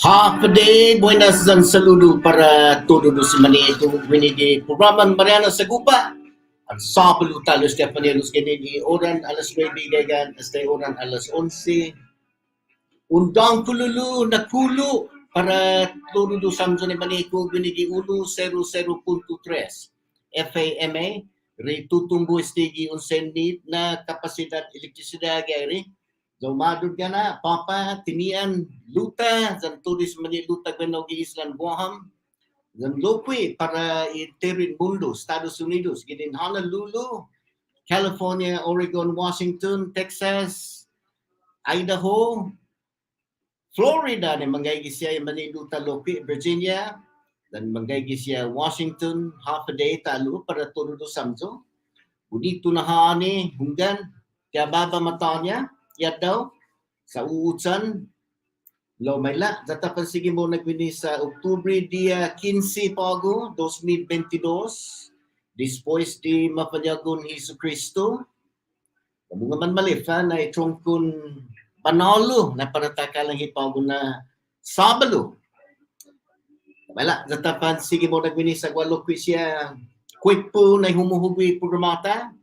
Half a day, buenas dan saludo para todos manito winidi programan Marianas Agupa. Ang sabalu talo Stefanelos ganini oran alas 9 gagan hasta oran alas 11. Undang kululu na kulo para todos samson ni maniko winidi 100.3 FAMA tutumbo stigi unsenit na kapasidad elektrisidad gayri. Dumadod ka na, papa, tinian, luta, zan turis mani luta gano gi Island Boham, zan lokwi para iterin mundo, Estados Unidos, ginin Honolulu, California, Oregon, Washington, Texas, Idaho, Florida, na manggay siya mani luta lokwi, Virginia, dan manggay siya Washington, half a day talo para turo do samso. Budito na haani, hunggan, kaya baba mata niya, yat daw, sa uutsan, lo mayla, datapan sige mo nagwini sa Oktubre dia 15 pago, 2022, después di mapanyagon Hesus Kristo, mga man malifa na itrongkon panalo na paratakalang hipago na Sabado. Mayla, datapan sige mo nagwini sa Guadalupe siya, quick po na humuhugi programata,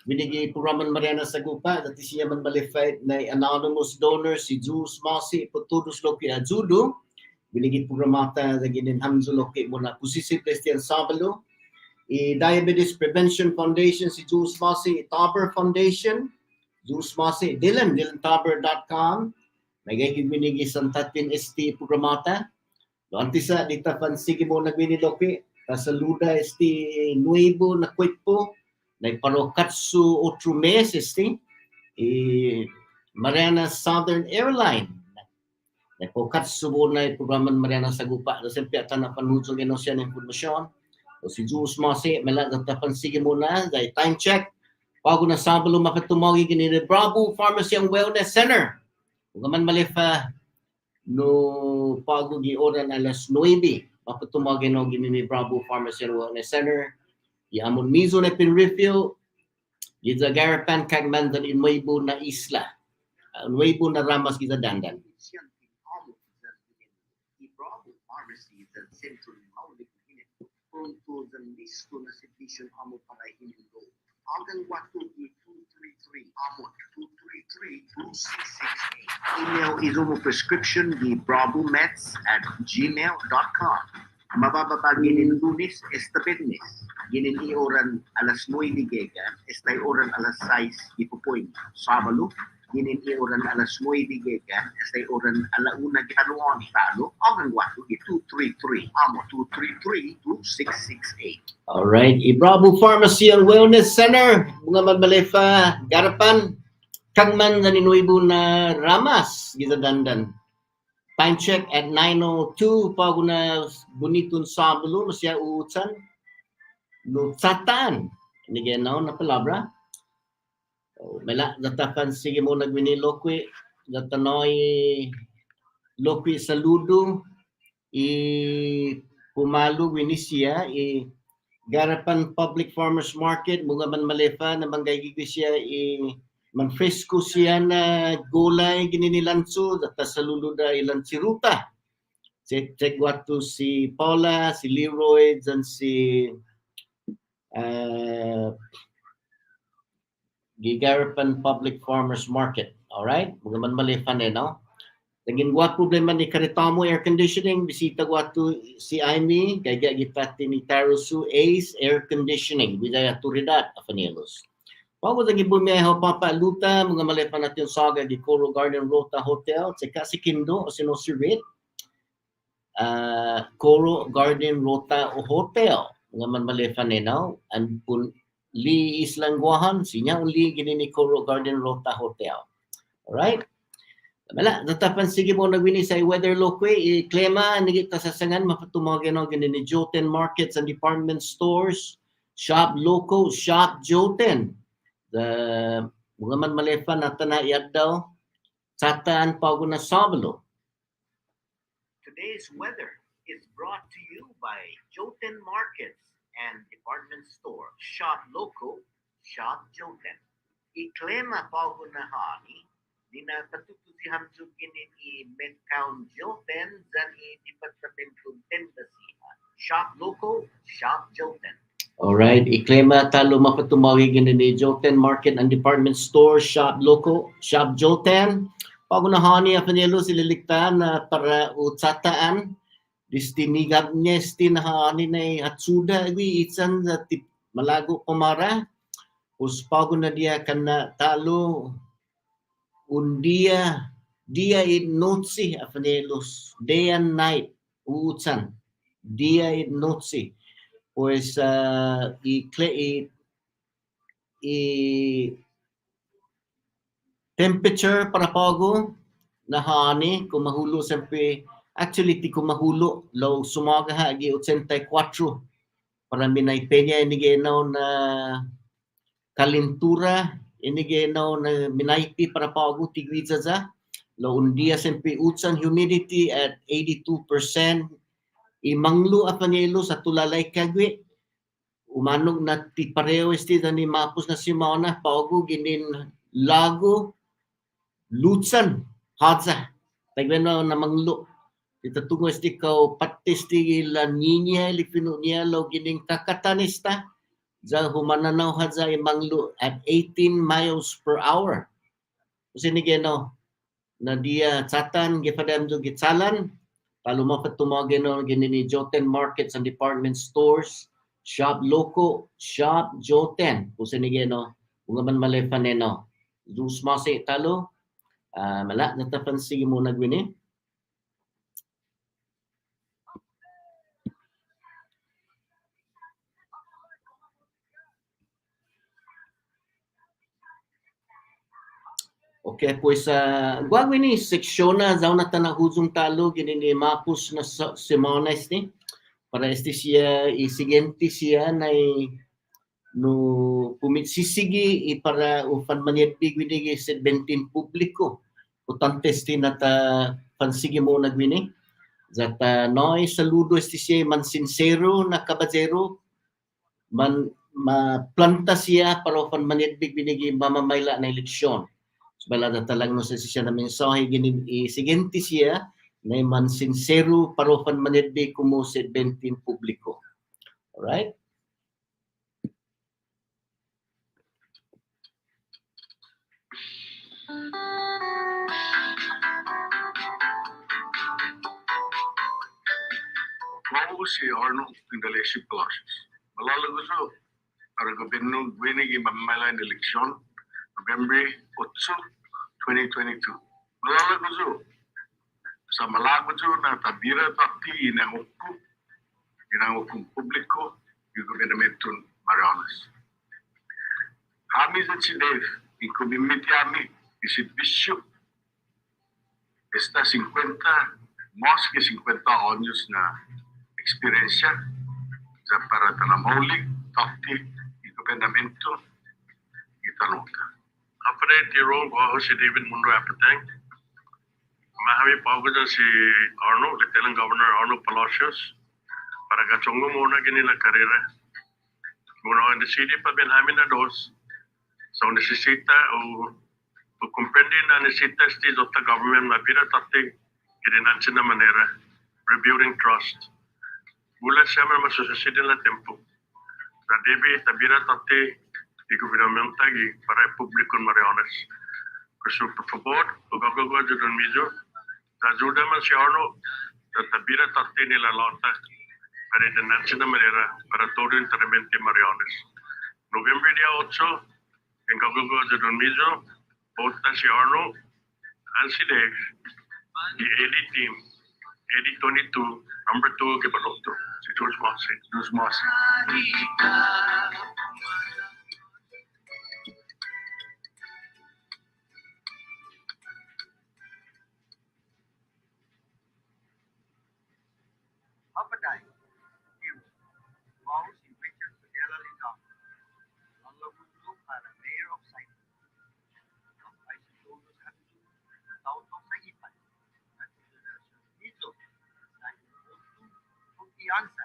binigay programan Marianas Agupa, dati siya man malified na anonymous donor si Jules Masi, putudos loki na judo, binigay programata na ginin hamzo loki muna posisi Christian Sabalo, Diabetes Prevention Foundation si Jules Masi, Taber Foundation, Jules Masi, dylantaber.com, nagiging binigay santatin ST programata, doon tisa dita pansigi mo nagbiniloki, kasaluda ST nuevo na kwekpo, na parokatsu otro meses Marianas Southern Airline na pokatsu mo na programan Marianas Agupa na siyempre at na panudso gano siya ng informasyon o si Jules Masi malagatapan sige mo na dahil time check bago na Sabado makatumagi gini Bravo Pharmacy and Wellness Center kung man malifa no pago gi oran alas 9 makatumagi no gini Bravo Pharmacy and Wellness Center Yamon mizo na pinrefill, yung garapan kag mandan in Nuevo na isla. Nuevo na ramas kita dandan. Bravo Pharmacy sa Central Maulik pronto sa listo na sedition amo para hinulo. Agang watu 233 amo 233-2668. Email isomo prescription di bravomeds@gmail.com. Mabababa ginin Lunes esta Viernes. Ginin ioran alas 9 giga, esta oran alas 6 ipupoy. Sabado, ginin ioran alas 9 giga, esta oran alauna gihaluan talo. Agang watu 233 amo 233-2668. Alright, Bravo Pharmacy and Wellness Center, mga magmalefa, garapan, kagman na ninuibo na ramas, gita dandan. Time check at 9:02 pago na buniton Sabado masya uutsan no satan ini na palabra mela datapan sige mo nagwini lokwi datanoy lokwi saludo pumalo wini siya garapan public farmers market mga man malefa na manggaygi siya man fresco siya na gulay gininilanso data saludo da ilan si Ruta. Check watu si Paula, si Leroy, dan si Gigarapan Public Farmers Market. Alright? Mga man malifan no? Naging what problema ni Karitamo Air Conditioning, bisita watu si Amy, gaya gipati ni Tarosu Ace Air Conditioning, Widaya Turidad, Afanelos. Bago naging bumiyahe Papa Luta, mga malipan natin saga di Coral Garden Rota Hotel, tsaka si Kindo o sinosirit, Coral Garden Rota Hotel, mga man malipan no? And pun li Islang Guahan, sinya uli gini ni Coral Garden Rota Hotel. Alright? Wala, natapan sige mo nagwini sa weather lokwe, i-klema, nigita sa sangan, mapatumagin o gini ni Joten Markets and Department Stores, Shop Loco, Shop Joten. The mga man malefa na tanayad daw, sataan pa na sabalo. Today's weather is brought to you by Joten Markets and Department Store. Shop Loco, Shop Joten. Iklema pa na hani, dina katutusihan gini i Metcalm Joten zan i Departamento Tendasiha. Shop Loco, Shop Joten. Alright, iklema talo mapatumawig ni Joten Market and Department Store, Shop Loco, Shop Joten. Pagunahani apanelo sililiktan na para utsataan, distinigab niya stinahani na hatsuda wi itsan sa malago kumara, us paguna dia kana talo dia in notsi apanelos, day and night, uutsan, dia in notsi. Pues temperature para pago na hani kung mahulo sempre actually ti kung mahulo law sumaga ha gi 84 para minay penya inigenaw na kalintura inigenaw na minaypi para pago ti gwizaza law undia sempre utsan humidity at 82%. Imanglo apanelo sa tulalay kagwi umanog na ti pareo esti ni mapus na simona paugo ginin lago lutsan hadza tagwena na manglo ita tungo esti kau patis ti la ninya lipino niya lo gining kakatanista za humananaw hadza imanglo at 18 miles per hour kasi ni geno na dia tsatan gipadam do gitsalan talo mapatumagin no gini ni Joten Markets and Department Stores, Shop Loco, Shop Joten. Kung sinigeno, kung man malefan neno. Dus masi talo, mala natapan sige mo nagwini. Okay, pues gwagwini seksyon na zaw na tanahuzong talo gini ni mapus na semana este para este siya isigente siya na no pumigsisigi para ufan manyet bigwini sa 17 publiko utantes tinata pansigi mo nagwini zata noy saludo este siya man sincero na kabazero man maplanta siya para ufan manyet bigwini mamamayla na eleksyon. Balada talang no sa siya na mensahe ginin isigente siya na man sincero parofan manedbe kumo sa 20 publiko. Alright? Bago si Arno ng leadership classes. Malalago so, para gobyerno winning mamamayan eleksyon November 8, 2022. Malalago so, sa malago so na tabira takti inang hukum publiko yung gobernamento Marianas. Kami sa si Dave, yung community kami, isibisyo, esta 50, mas que 50 años na eksperyensya sa para tanamaulig, takti, yung gobernamento, itanong. Kapre tiro ko si David Mundo Apateng. Mahami pa ako dyan si Arno, Lieutenant Governor Arno Palacios. Para kachongo muna gini na karera. Muna ang city pa benhamin na dos. So nesesita o comprende na nesesita sti dota government mabira tati kinansin na manera. Rebuilding trust. Mula siya man masususidin na tempo. Sa debi tabira tati di gobernamento tagi para publiko Marianas. Kasi por favor, ugagawa judon mijo, ajuda man si Arno, tabira tati nila lota para dinansin na manera para todo Intermission Marianas. November dia 8, ang gagawa judon mijo, bota si Arno, ang si Dave, di edit team, edit 22, number 2, kipaloto, si George Mossy. confianza.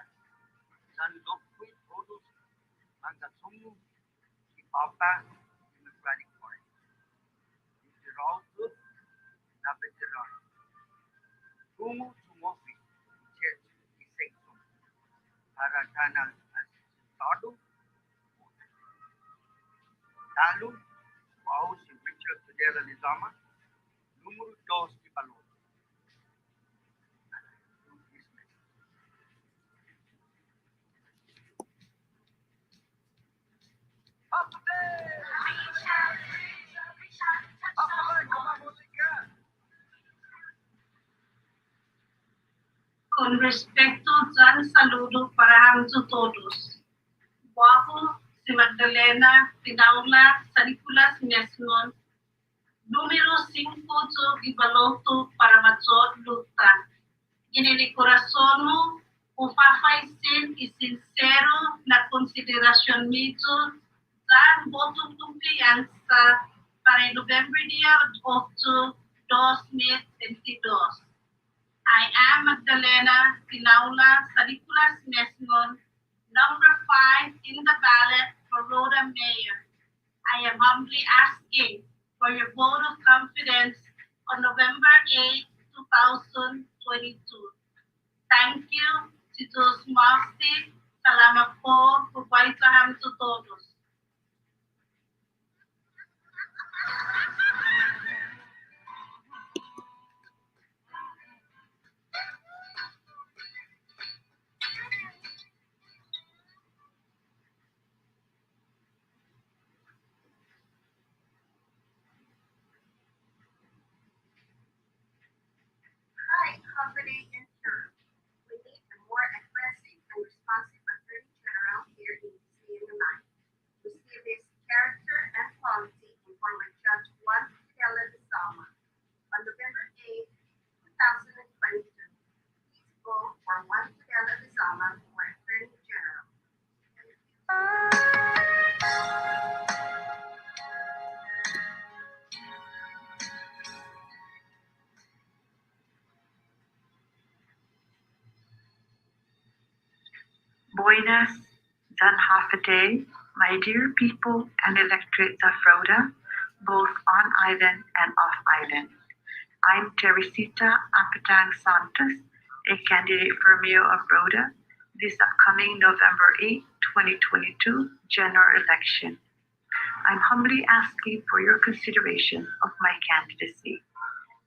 San Lokwi todos Angatsumu y Papa Democratic Party. Itirawtut na veteran. Tumu tumofi Chet Isaitum. Para kanal Estado. Lalu, wow si Richard Tudela Nizama. Número 2 di Balot. Con respecto al saludo para todos. Guapo, si Magdalena, Tinaula, Sariculas, Nesmon, número 5 di Baloto para Mazot Luta. En el corazón, o fafaisin y sincero la consideración mito, dan voto confianza para el noviembre día 8, 2022. I am Magdalena Tinaula Sariculas Nesmon, number 5 in the ballot for Rhoda Mayor. I am humbly asking for your vote of confidence on November 8, 2022. Thank you, Titus Marcy. Salamat po, pagbaitaham to todos. Hi, company intern. We need a more aggressive and responsive Attorney General here in CNMI. We see this character and quality in former Judge Juan Fidela Lizama. On November 8, 2022, please vote for Juan Fidela Lizama for Attorney General. Buenas, dan half a day, my dear people and electorates of Rhoda, both on island and off island. I'm Teresita Ampatang Santos, a candidate for Mayor of Rhoda, this upcoming November 8, 2022 general election. I'm humbly asking for your consideration of my candidacy.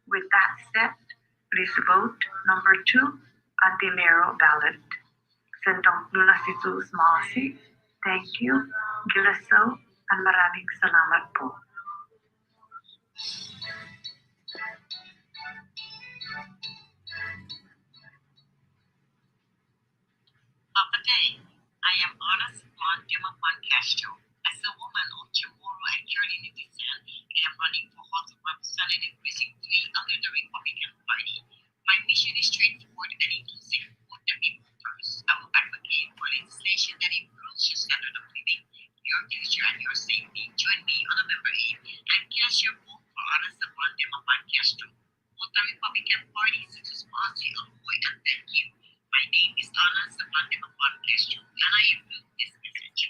With that said, please vote number 2 on the mayoral ballot. Sendong Lunasitu Smallsi, thank you, Gilaso, and maraming salamat po. Today, I am Ana Simon Dimapan Castro. As a woman of Chamorro and Carolina descent, I am running for House of Representatives Precinct 3 under the Republican Party. My mission is straightforward and inclusive. Put the people first. I will advocate for legislation that improves your standard of living, your future, and your safety. Join me on November 8 and cast your vote for Ana Simon Dimapan Castro. Vote the Republican Party to sponsor Amoy and thank you. My name is Ana Simon Dimapan Castro, and I approve this message.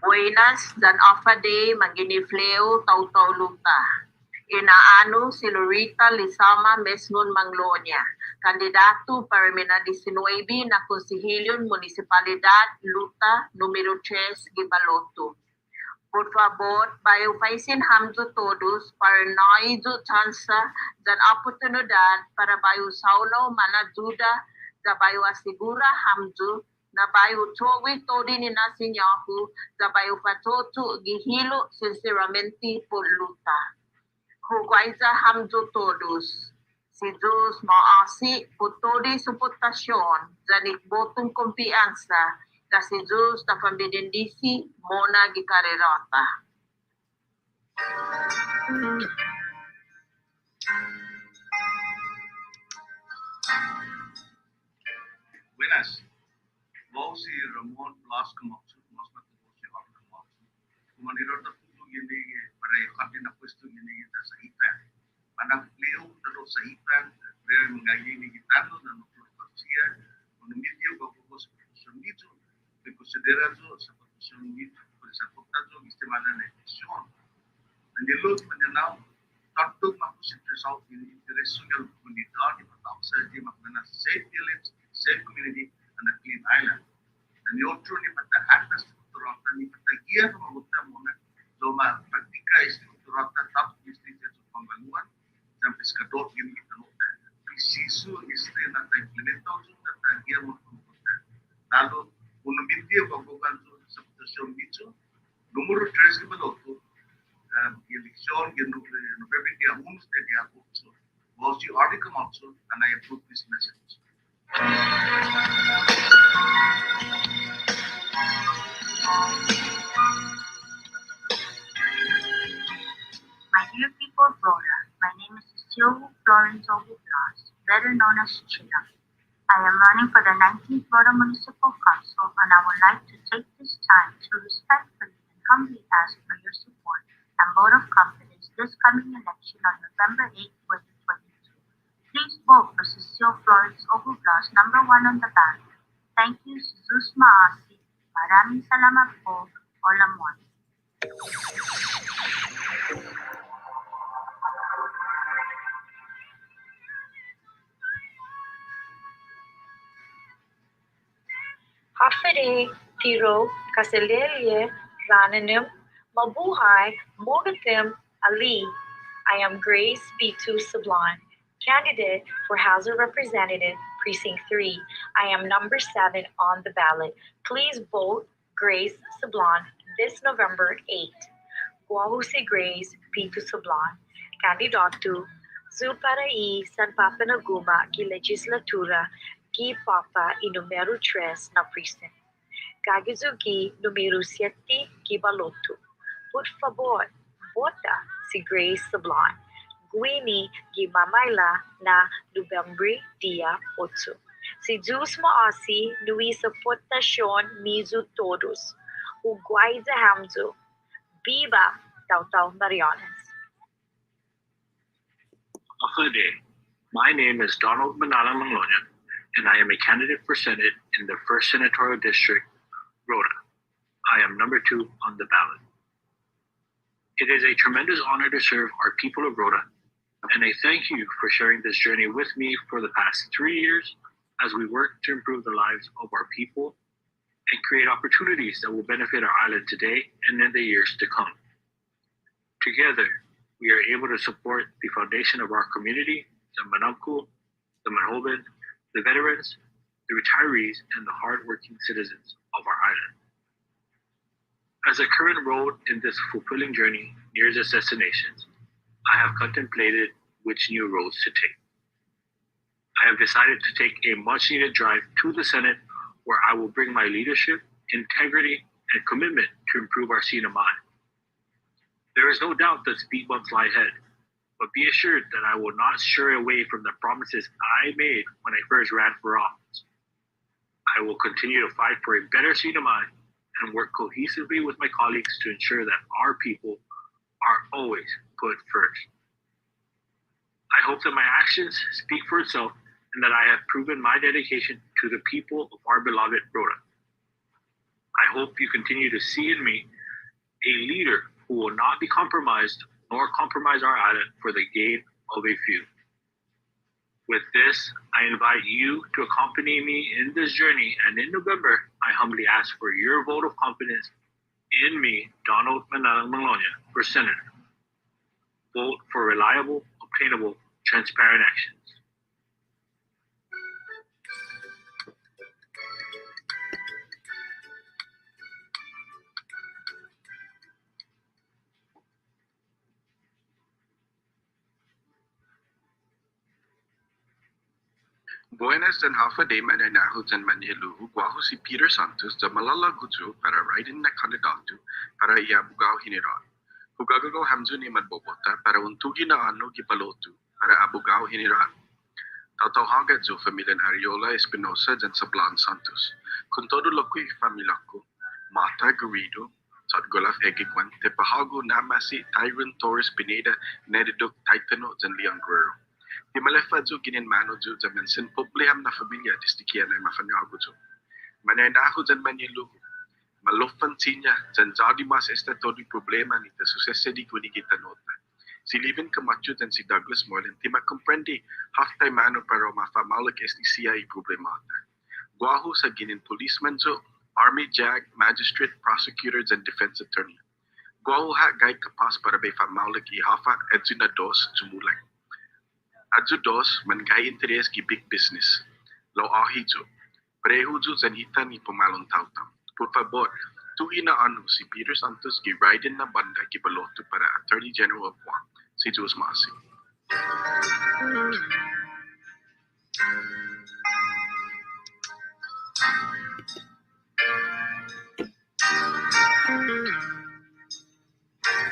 Buenas, dan ofa day, maginifleo, tautaw luta. Inaano si Lorita Lizama Mesnon Manglonia, kandidato para mina 19 na konsehilyon Municipalidad Luta, numero 3, Gibaloto. Por favor, bayo paisin hamdo todos para naido chansa dan oportunidad para bayo sauno manaduda da bayo asigura hamdo na bayo towi todi ni nasinyahu da bayo patoto gihilo sinceramente por luta. Huguaiza hamdo todos. Si Diyos maasi po todi suportasyon dan ikbotong kumpiyansa na si Diyos na pambidindisi mona gikarirata. Buenas. Wow si Ramon Blas Kamaksu, mas matuto si Hap Kamaksu. Kumandirot na puto yun para kami na pwesto ini kita sa itan. Manang leo talo sa itan, kaya mengayi ni kita na nuklupasia, menuju bago sa posisyon de considerato sa posisyon dito, sa portato istimana na eleksyon. Menilot menenau takto makusintresal ini interesungal komunidad di Bataksa di makna safe village, safe community, and a clean island. Dan otro ni pata atas strukturata ni pata gia kamaguta muna loma praktika strukturata tap distrito sa pembangunan dan pescador gini kita nota. Preciso na ta implemento sa tagia mo kamaguta. Lalu unumiti pagbukan sa posisyon dito, numero 3 ke baloto election in November dia umus dia also was the article also and I approve this message. My dear people of Rhoda, my name is Cecile Florence Ogublas, better known as Chilla. I am running for the 19th Rhoda Municipal Council and I would like to take this time to respectfully and humbly ask for your support and vote of confidence this coming election on November 8, 2022. Please vote for Cecile Florence Ogublas, number 1 on the ballot. Thank you, Jesus Maasi. Maraming salamat po, Olamon. Hafide, Tiro, Kaselelye, Rananim, Mabuhay, Mogatim, Ali. I am Grace B2 Sublime, candidate for House of Representative, Precinct 3. I am number 7 on the ballot. Please vote Grace Sublime this November 8. Guahu si Grace B2 Sublime, candidato Zulparai San Papa Naguma ki legislatura ki Papa y numero 3 na precinct. Kagizugi numero 7 ki baloto. Por favor, vota si Grace Sublime. Gwini gi mamayla na November dia 8. Si Zeus Maasi nui sa potasyon mizu todos. Ugway za hamzo. Viva Tautau Marianas. Ahode. My name is Donald Manala Manglonia, and I am a candidate for Senate in the 1st Senatorial District, Rhoda. I am number 2 on the ballot. It is a tremendous honor to serve our people of Rhoda, and I thank you for sharing this journey with me for the past 3 years as we work to improve the lives of our people and create opportunities that will benefit our island today and in the years to come. Together, we are able to support the foundation of our community, the Manamku, the Manhoban, the veterans, the retirees, and the hardworking citizens of our island. As a current road in this fulfilling journey nears its destinations, I have contemplated which new roads to take. I have decided to take a much-needed drive to the Senate where I will bring my leadership, integrity, and commitment to improve our CNMI. There is no doubt that speed bumps lie ahead, but be assured that I will not stray away from the promises I made when I first ran for office. I will continue to fight for a better CNMI and work cohesively with my colleagues to ensure that our people are always put first. I hope that my actions speak for itself and that I have proven my dedication to the people of our beloved Rhoda. I hope you continue to see in me a leader who will not be compromised nor compromise our island for the gain of a few. With this, I invite you to accompany me in this journey, and in November, I humbly ask for your vote of confidence in me, Donald Manala Manglonia, for Senator. Vote for reliable, obtainable, transparent actions. Buenas and half a day mananahos and manilu, guahu si Peter Santos, the Malala Gutu, para riding na kandidato, para iabugao hiniran. Hugagago hamzu ni madbobota, para untugi na ano gipalotu, para abugao hiniran. Tatawagan zo familia Ariola Espinosa and Sablan Santos. Con todo lo que familia ko, Mata Garrido, Sot golaf egigwan te pahago namasi Tyron Torres Pineda Nediduk Titano Jan Leon Guerrero. Di malefa jo ginin mano jo zaman sin problema na familia distikian ay mafanyago jo. Manay na ako jan manilu. Malofan sinya jan jadi mas esta todo problema ni te sucesse di kuni kita nota. Si Livin Camacho jan si Douglas Moylan ti makomprendi half-time mano para mafamalik esti siya i problemata. Guaho sa ginin policeman jo, Army JAG, Magistrate, Prosecutors, and Defense Attorney. Guaho ha gay kapas para bay famalik i hafa edzu na dos jumulay. Adzu dos man gay interes ki big business. Lo ahi jo. Prehu jo zanita ni pumalong tau-tau. Por favor, tuina anu si Peter Santos ki ride na banda ki baloto para Attorney General of Guam, si Jose Masi.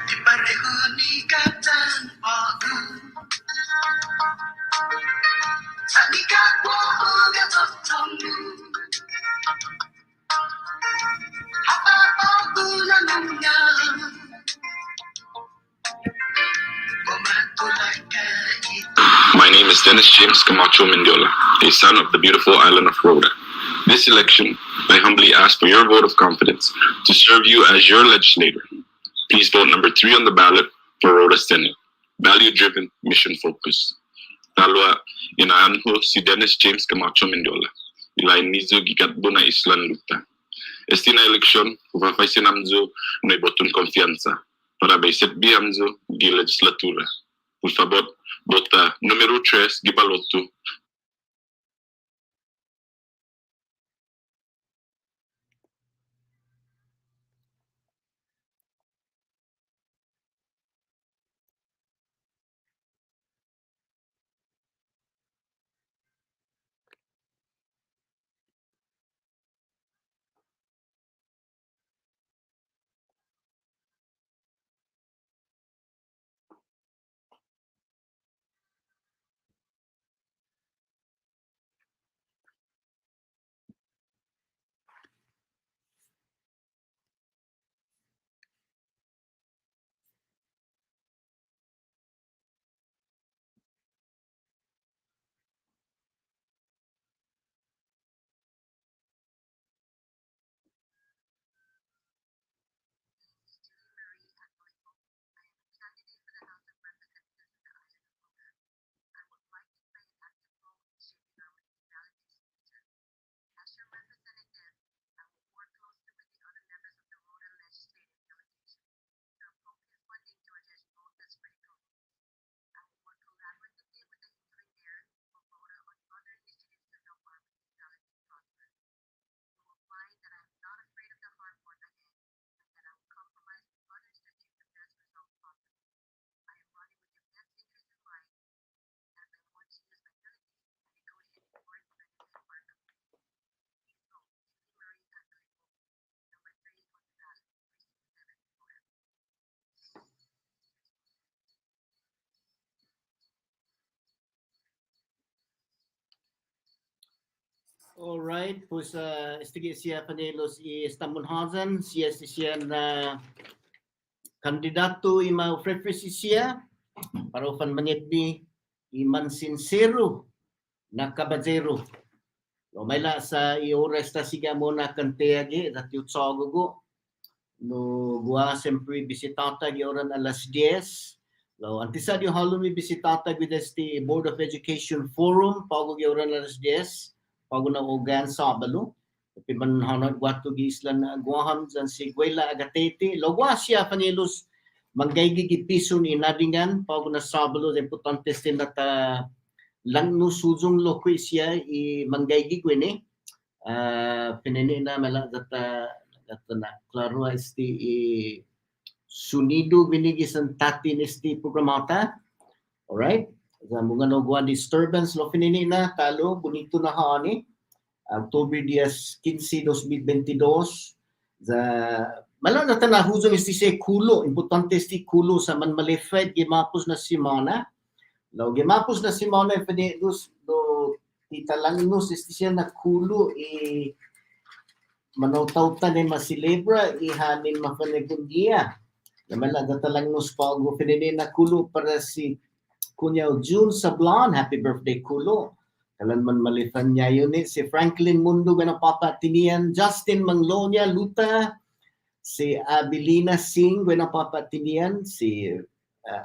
Di pareho ni Kaptan Pagu sa ikatwa ugat tomu apa pagulan niya pumatulay ka ito. My name is Dennis James Camacho Mendiola, a son of the beautiful island of Rhoda. This election, I humbly ask for your vote of confidence to serve you as your legislator. Please vote number 3 on the ballot for Rhoda Senate. Value-driven, mission-focused. Talwa, inaan ho si Dennis James Camacho Mendiola. Ilain nizo gikatbo na islan luta. Esti na eleksyon, upapaisin amzo na ibotun konfiansa para baiset bi amzo gi legislatura. Por favor, vota número 3 gibaloto. Alright, pues estige siya panelos istamunhazan, siya na kandidato ima preference siya para ufan manitbi iman sincero na kabadzero. No maila sa iores ta siga mo na kanteagi at yutsogo no gua sempre bisitata gi oran alas 10. Lo antisa di halumi bisitata with the Board of Education Forum pago gi oran alas 10. Pago na ogan Sabalo. Tapi man hanod wato gi isla na guaham zan si Guela Agatete. Logwa siya panelos manggaygi gi piso ni nadingan pago na Sabalo de importante sinata lang no suzong lokwi siya i manggaygi gwene. Pinene na mala data na klaro esti sunido binigisan tatin esti programata. Alright? Sa mga nogwan disturbance lo pinini na talo bonito na hani October 15, 2022 za mala na tana huzong esti se kulo importante esti kulo sa man malefed gimapos na simana lo gimapos na simana pwede do titalang nos esti siya na kulo manawtawtan ni masilebra ihanin mapanagundia. Namala datalang nos pago pinili na kulo para si kunyaw June Sablan, happy birthday kulo. Kalan man malifan niya yun si Franklin Mundo ganang papatinian, Justin Manglonia Luta, si Abilina Singh ganang papatinian, si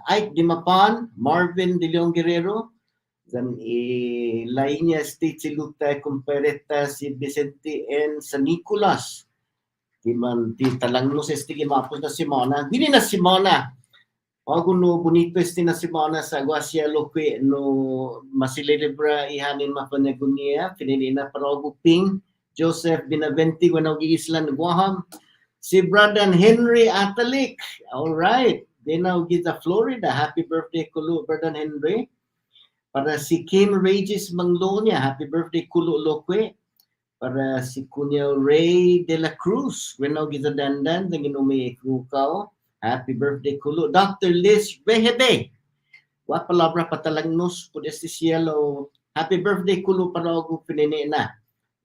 Ike Dimapan, Marvin De Leon Guerrero, dan lainnya si Luta Compereta, si Vicente N. San Nicolas, Timan ti talang no sa mapos na Simona, dili na Simona. Ako no bonito na Simona sa Guasya Loque no masilelebra ihanin mapanagunia, pinili na Parogo Ping, Joseph Binaventi Guanaw Island Guaham, si Bradan Henry Atalik, all right, Guanaw Gita Florida, happy birthday kulo Bradan Henry. Para si Kim Regis Manglonia, happy birthday kulo Loque. Para si Kunyaw Ray De La Cruz, Guanaw Gita Dandan, dangin umikukaw. Happy birthday kulo. Dr. Liz Behebe. Wa palabra patalagnos po este cielo. Happy birthday kulo para ako pinini na.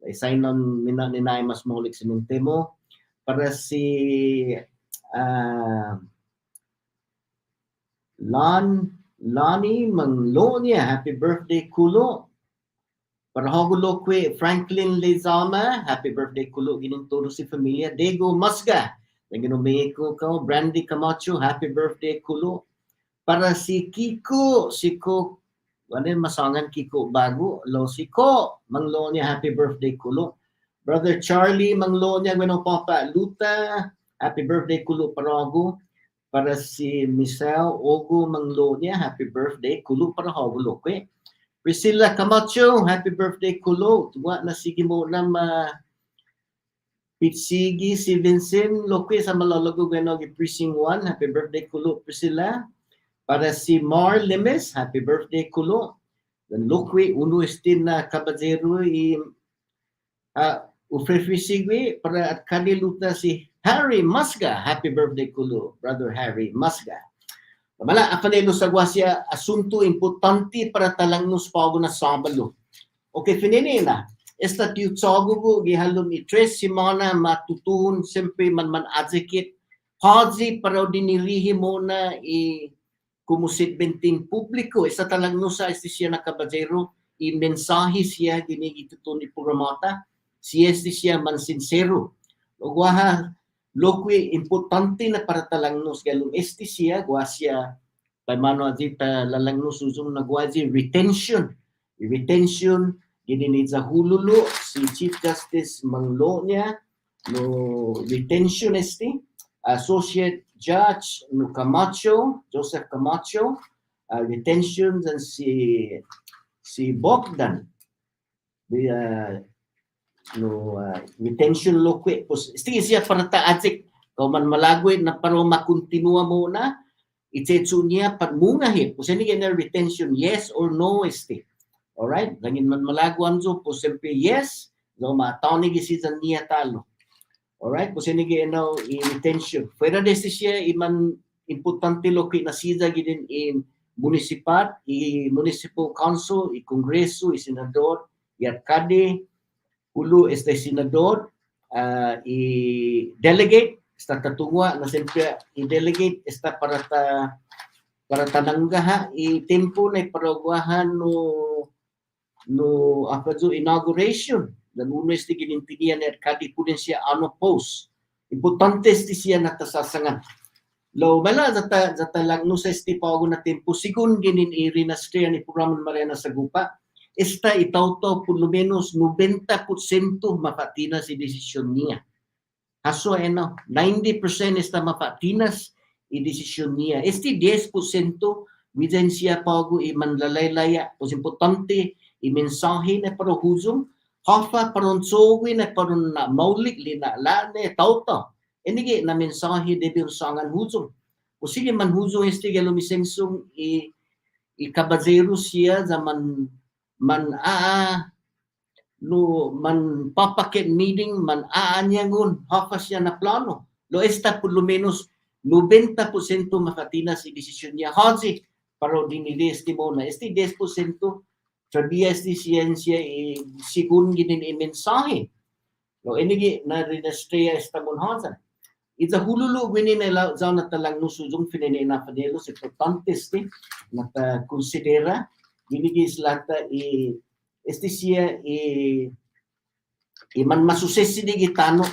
Isay nam ninay mas maulik sa temo. Para si Lonnie Manglonia. Happy birthday kulo. Para hagulo kwe Franklin Lezama. Happy birthday kulo. Gininturo si familia. Diego Masga. Naging ko Brandy Camacho, happy birthday kulo. Para si Kiko, ano masangan Kiko bago, lo si Ko, Manglonia, happy birthday kulo. Brother Charlie Manglonia, bueno papa Luta, happy birthday kulo parago. Para si Michelle Ogo Manglonia, happy birthday kulo parago kwe. Priscilla Camacho, happy birthday kulo. Tuwa na sige mo na Pitsigi, si Vincent Loque sa malalago gano'ng precinct 1. Happy birthday kulo Priscilla. Para si Mar Limes, happy birthday kulo. Dan Loque, uno estin na kabadzero ufrefisigwe para at kaniluta si Harry Masga. Happy birthday kulo, Brother Harry Masga. Mala, akanelo sa Guasya, asunto importante para talangnos pago na Sabado. Okay, finini na. Esta tiutsago ko gihalom i-tres semana matutuhon siyempre man advocate haji para dinirihi mo na kumusit benting publiko esta talang no sa siya nakabajero i-mensahe siya ginigitutun ni programata siya siya man sincero ugwaha lokwe importante na para talang nos galom siya guasya paimano adita lalang no suzong nagwaji retention Gini sa hululo si Chief Justice Manglonia no retention Associate Judge no Camacho, Joseph Camacho, retention dan si Bogdan. Retention loque pos siya para taadzik kauman malagwe na para makontinua mo na itetsu niya pagmungahin pos ini gina retention yes or no Alright, langin man malaguan zo po siyempre yes, no mataw ni gisisan niya talo. Alright, po sinige no retention. Fuera de siya iman importante loki na siya gidin in municipal, municipal council, kongreso, senador, alcalde, ulo senador, delegate, esta tatungwa na siyempre i-delegate esta para tananggaha tempo na paraguahan no inauguration dan uno ginintinian kadi pudin siya post importante siya natasasangan lo mala zata lang no sa pago na tempo sigun ginin i-renastriya ni programa Marianas Agupa esta itauto por lo menos 90% mapatinas si desisyon niya haso 90% esta mapatinas i desisyon niya 10% within siya pago manlaylaya pues importante i-mensahe na para huzong, hafa paron sowi na paron na maulik lina lane tauta. Ini na mensahe debi usangan huzong. O sige man huzong este lumisensong ikabazero siya zaman man papakit meeting man aanyangon hafa siya na plano. Lo esta por lo menos 90% makatinas i desisyon niya. Haji para dinilesti mo na este 10% Trabias di siyensya sigun ginin mensahe. No, inigi na redistricting esta munhazan. Ita hululu gwini na zao na talang nusujong finene na panelos importante este na ta considera ginigi slata este siya man masusesi di gitano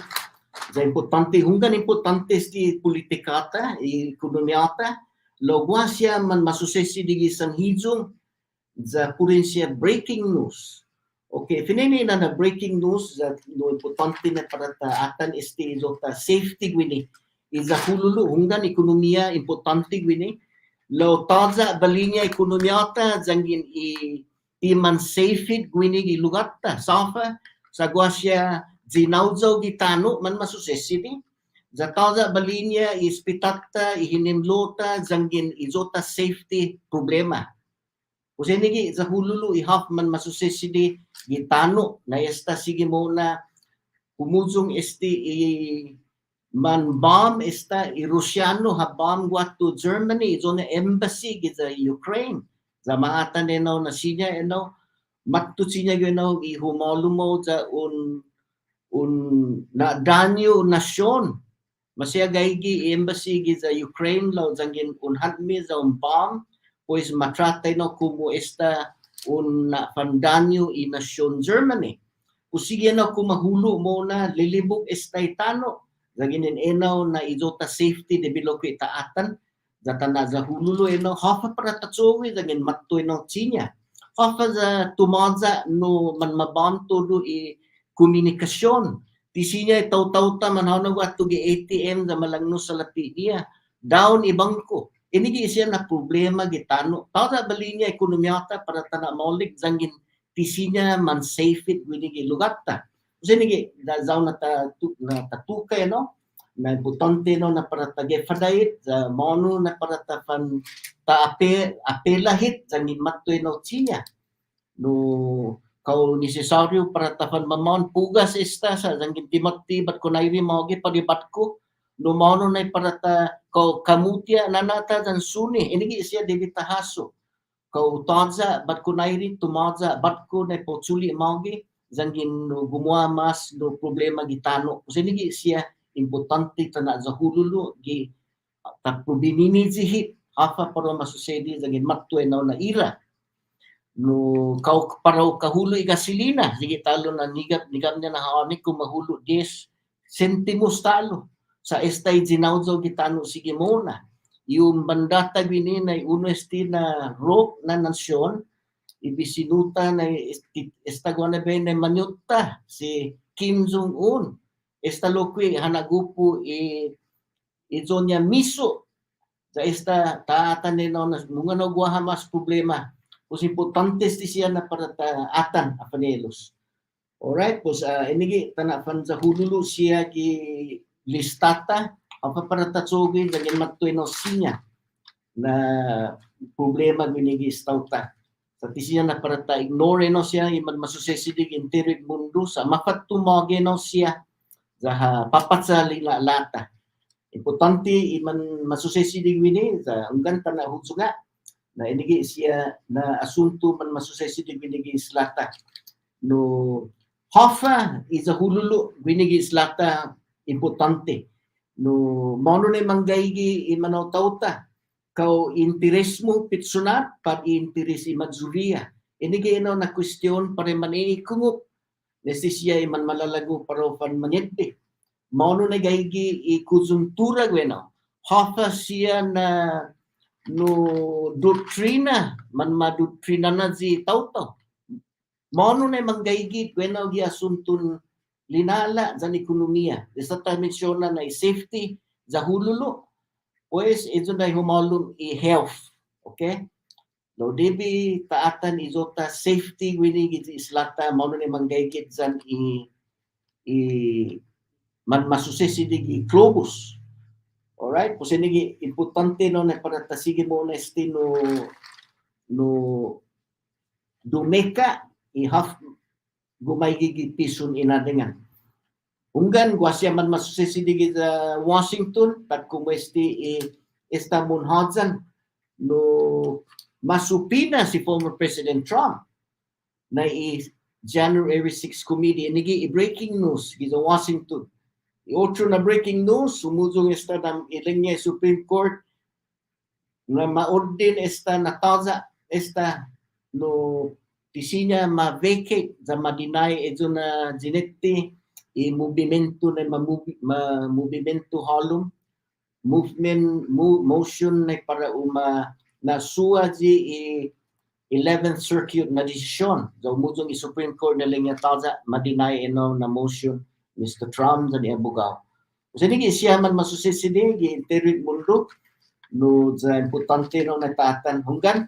za importante hunggan importante sti politikata ekonomiata logwa siya man masusesi di gisan hijong za purin siya breaking news. Okay, finene na breaking news that no importante na para ta atan este ta safety gwini iza hululu hunggan ekonomiya importante gwini lo taza balinya ekonomiyata zangin iman safe gwini gi lugatta safa sa gwasya zinauzo gitano man masusesi di za taza balinya ispitatta ihinimlota zangin izota safety problema. Kasi nigi sa hululu ihap man masusesi di gitano na esta sige mo na kumuzong esti man bomb esta Rusyano ha bomb what to Germany ito na embassy gita Ukraine sa maata neno na sinya eno mattu sinya geno ihumolumo sa un na danyo nasyon masya gaigi embassy gita Ukraine law zangin unhatmi sa bomb pues matratay no como esta un pandanyo i nasyon Germany. Kusige na kumahulo mo na lilibog estaitano. Laginin enaw na izota safety de bilo ko itaatan. Zata na za hululo eno hafa para tatsowi lagin mattoy no tsinya. Hafa za tumadza no man mabanto do i komunikasyon. Tisinya itaw-tawta man haw nagwat gi ATM za malangno sa lapi niya. Down ibangko. Ini siya na problema gitano. Tawta balinya ekonomiyata para tana maulik zangin tisinya man safe it winigi lugatta. Kasi nigi da zaw na tatukay no na importante no na para tage fadait mono na para ta fan ta apelahit zangin mattoy no tsinya. No kau necesaryo para ta fan mamon pugas esta sa zangin timati bat ko nairi maugi padibat ko. Lumano na para ta kau kamutia nanata dan suni ini siya debita haso kau taza bat ko nairi tumaza bat ko na potsuli maugi zangin no gumawa mas no problema gitano kasi ini siya importante tana za hululu gi ta probinini zihi hafa para masusedi zangin matto na ira no kau parau kahulu gasolina sige talo na nigap niya na haani ko mahulu 10 sentimos talo sa estay zinauzo gitano sige muna. Yung bandata gwini na uno esti na rope na nasyon, ibisinuta na estagwa na ba na manyuta si Kim Jong-un. Esta lokwi hanagupo ito niya miso. Sa esta taatan nino na mga nagwaha mas problema. Kasi importante siya na para atan apanelos. Alright, pues inigi tanafan sa hululu siya ki listata apa para tatsugi dagin mattoy no sinya na problema binigi stauta sa tisiya na para ta ignore no siya iman masusesi dig interig mundo sa mapatumage no siya sa papat sa lata importante iman masusesi dig wini sa unggan na hutsuga na inigi siya na asunto man masusesi dig binigi slata no hafa is a hululu binigi slata importante no mono na manggaygi imanaw tauta kau interes mo pitsunat par interes imadzuria inigi ino na question pare mani kungup nesisya iman malalago paro pan manyete mono na gaygi ikuzuntura gweno hafa siya na no doktrina man madoktrina na zi tauto mono na manggaygi gweno gi asuntun linala sa ekonomiya. Esta tayo mensyonan na safety sa hululu. Pues ito na humalong i-health. Okay? No, debi taatan izota safety winning islata mauno ni manggaygit san man masusesi digi globus. Alright? Kasi nigi importante no na para tasige mo na estino no dumeka i-half gumaygigi pison inadengan. Unggan gwasya man masusesi digi sa Washington tak kumwesti esta munhadzan no masupina si former President Trump na January 6 committee nigi breaking news giza Washington. Otro na breaking news sumuzong esta ng ilingnya Supreme Court na ma-ordin esta na causa esta no tisinya ma-vacate za ma-deny edzo na ginetti i movimento na movimento halom motion na para na suwa i 11th Circuit na desisyon sa umuzong i Supreme Court na linya causa ma-deny na motion Mr. Trump sa niabugao. Kasi nigi siya man masusisidi gi-interit mundo no sa importante no natatan hunggan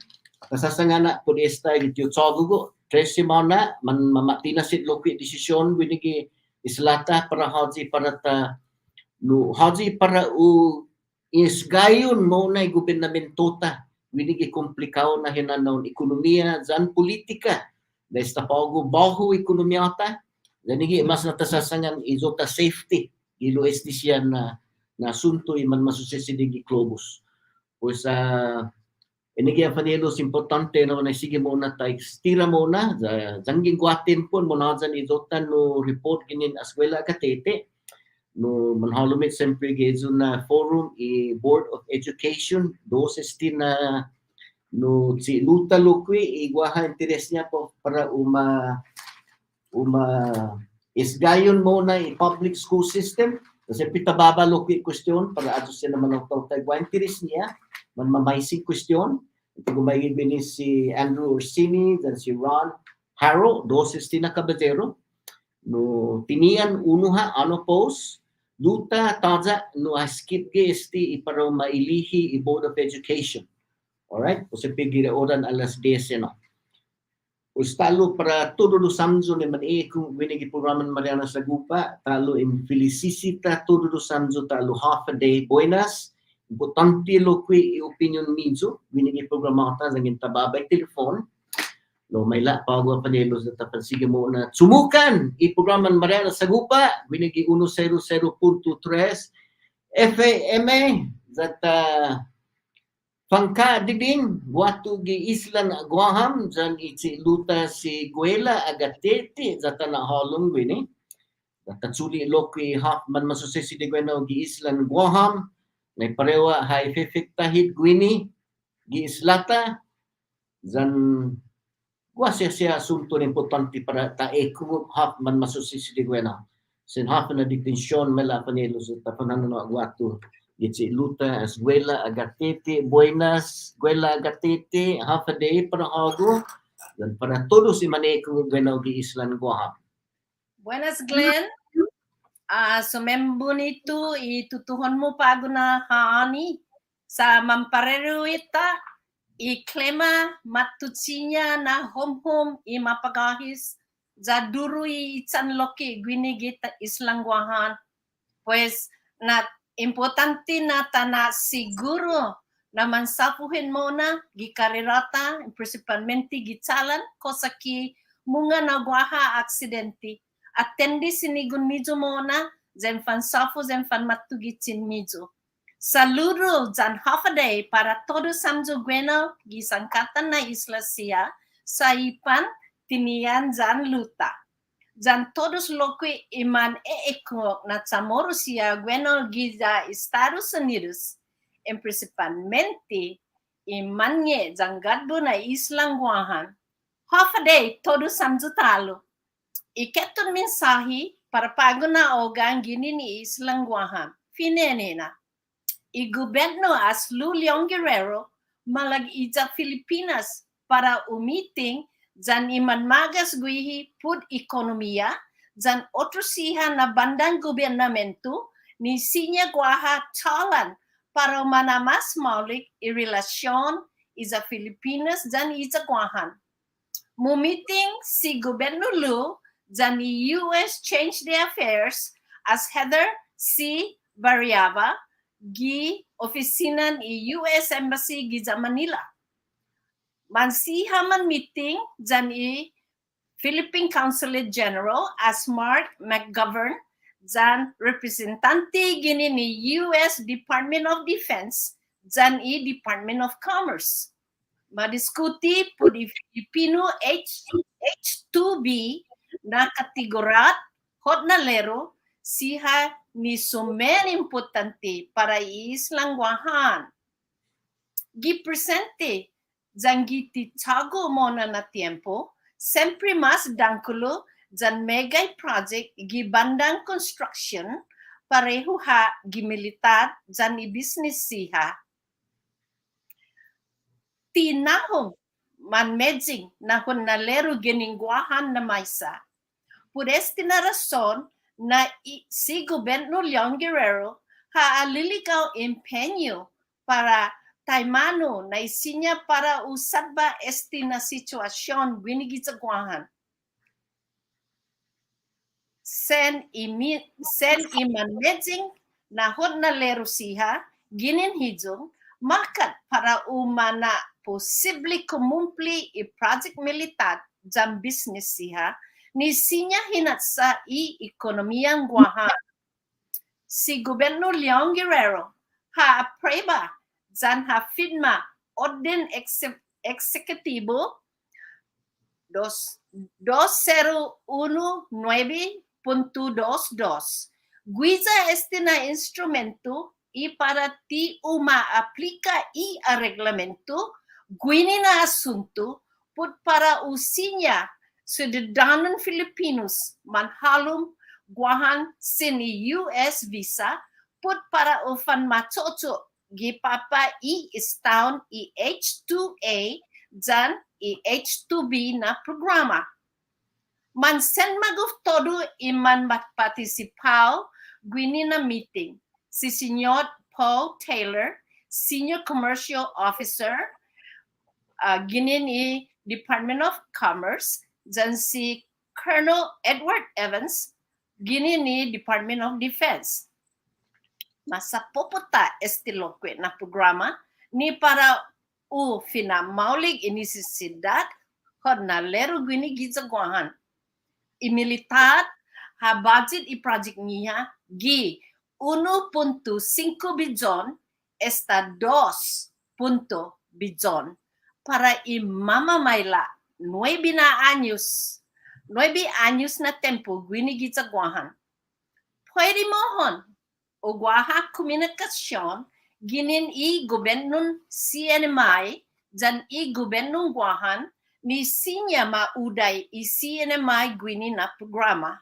kasasangana po esta gityo tsagugo 13 mana man mamatina sit loki desisyon winigi islata para haji para ta no haji para u isgayon mo na gobernamentota winigi komplikado na hinanaw ekonomiya zan politika desta pago bahu ekonomiyata danigi mas natasasangan izota safety ilo estisyan na asunto man masusisidigi globus. Pues ini ang panielos importante no na sige mo na tayo tira mo na zangging guatin po mo na dyan izotan no report ginin askwela katete no manhalumit siyempre gezo na forum Board of Education doses din na no si luta lukwi igwaha interes niya po para isgayon mo na public school system kasi pitababa lukwi question para ato siya naman ang tayo interes niya man mamaising question. Ito gumagin bini si Andrew Orsini dan si Ron Harrow, doses na kabadero. No, tinian unuha ano post, duta taza no skip esti para mailihi i Board of Education. Alright? Kasi pigire oran alas 10 no. Ustalo para todo do samzo ni man kung winigi programan Marianas Agupa, talo in felicita todo do samzo talo half a day buenas. Importante lo qui opinion minzo, winigi programata sa tababay telefon. No, may la pago panelos na tapansige mo na sumukan i-programan Marianas Agupa, winigi 100.3 FAMA that pangka diding buatu gi islan Guaham jan itsi luta si Guela agatete zata na halong wini. Tatsuli loki half man masusisi di gweno gi islan Guaham may parewa hay fefektahid gwini gi islata zan guasya siya asunto importante para taeku hap man masusisi di gwena sin hap na detention mela panelo sa tapanan no agwato gitsi luta eskwela agatete buenas eskwela agatete half a day para hago dan para todos si maneku gwena gi islan Guaham. Buenas Glenn. Sumembo nito itutuhon mo pago na haani sa mamparero ita iklema matutsinya na hom imapagahis za duru itsan loki gwinigita islangwahan pues na importante na tana siguro na mansapuhin mo na gikarirata principalmente gitsalan kosaki munga nagwaha aksidente attendi sinigun mizo mona zen fan safo zen fan matugitsin mizo. Saludo zan half a day para todo samjo gweno gisangkatan na isla siya sa ipan tinian zan luta. Zan todos lokwi iman eekok na tsamoro siya gweno giza Estados Unidos. En principalmente imanye zan gadbo na islang Guahan. Half a day todo samjo talo. Iketon mensahe para pago na ogang gini ni Islang Guaham. Finenena. I-gobyerno as Luliong Guerrero malag-ija Filipinas para umiting zan imanmagas guihi pud ekonomiya zan otrosiha na bandang gobernamento ni Sinya Guaha talan para manamas maulik i-relasyon iza Filipinas zan iza Guahan. Mumiting si Gobyerno Lu zan US changed the affairs as Heather C. Variaba gi ofisinan US Embassy gi sa Manila. Mansiha man meeting zan Philippine Consulate General as Mark McGovern zan representante gini ni US Department of Defense zan Department of Commerce. Madiskuti po di Filipino H2B nakatigurat hot na lero siha ni sumer importante para islangwahan. Gipresente zanggiti tago mona na tiempo, sempre mas dangkulo zan megay project gibandang construction pareho ha gimilitar zan i-business siha. Tinahong man medzing na honalero giningwahan na maysa. Por esta razón, na si Gobierno León Guerrero ha aliligaw empeño para taimano na isinya para usad ba esti na sitwasyon winigitagwahan. Sen iman medzing na hod na lero siha, gininhidong, makat para umana posible kumumpli i project militar jam business siha, ni sinya hinat sa ekonomiyang guahan. Si Gobierno León Guerrero ha aprueba zan ha firma orden executivo 2019.22. Guiza este na instrumento y para ti uma aplica y a reglamento guini na asunto put para usinya ciudadanos Filipinos manhalum guahan sini US visa put para ufan matoto gipapa i istaon i H2A dan i H2B na programa. Mansen maguf todo iman matparticipaw gwini na meeting. Si Sr. Paul Taylor, Senior Commercial Officer, ginin i Department of Commerce, dan si Colonel Edward Evans, ginin i Department of Defense. Masa popota estiloque na programa ni para u finamaulig inisisidad hod na lero gwini gizagwahan. I-militar ha budget i project niya gi 1.5 bilyon esta 2 bilyon para imamamayla 9 anyos na tempo gwini gizagwahan. Pwede mohon o guaha komunikasyon ginin i gobernong CNMI dan i gobernong guahan ni sinya mauday i CNMI gwini na programa.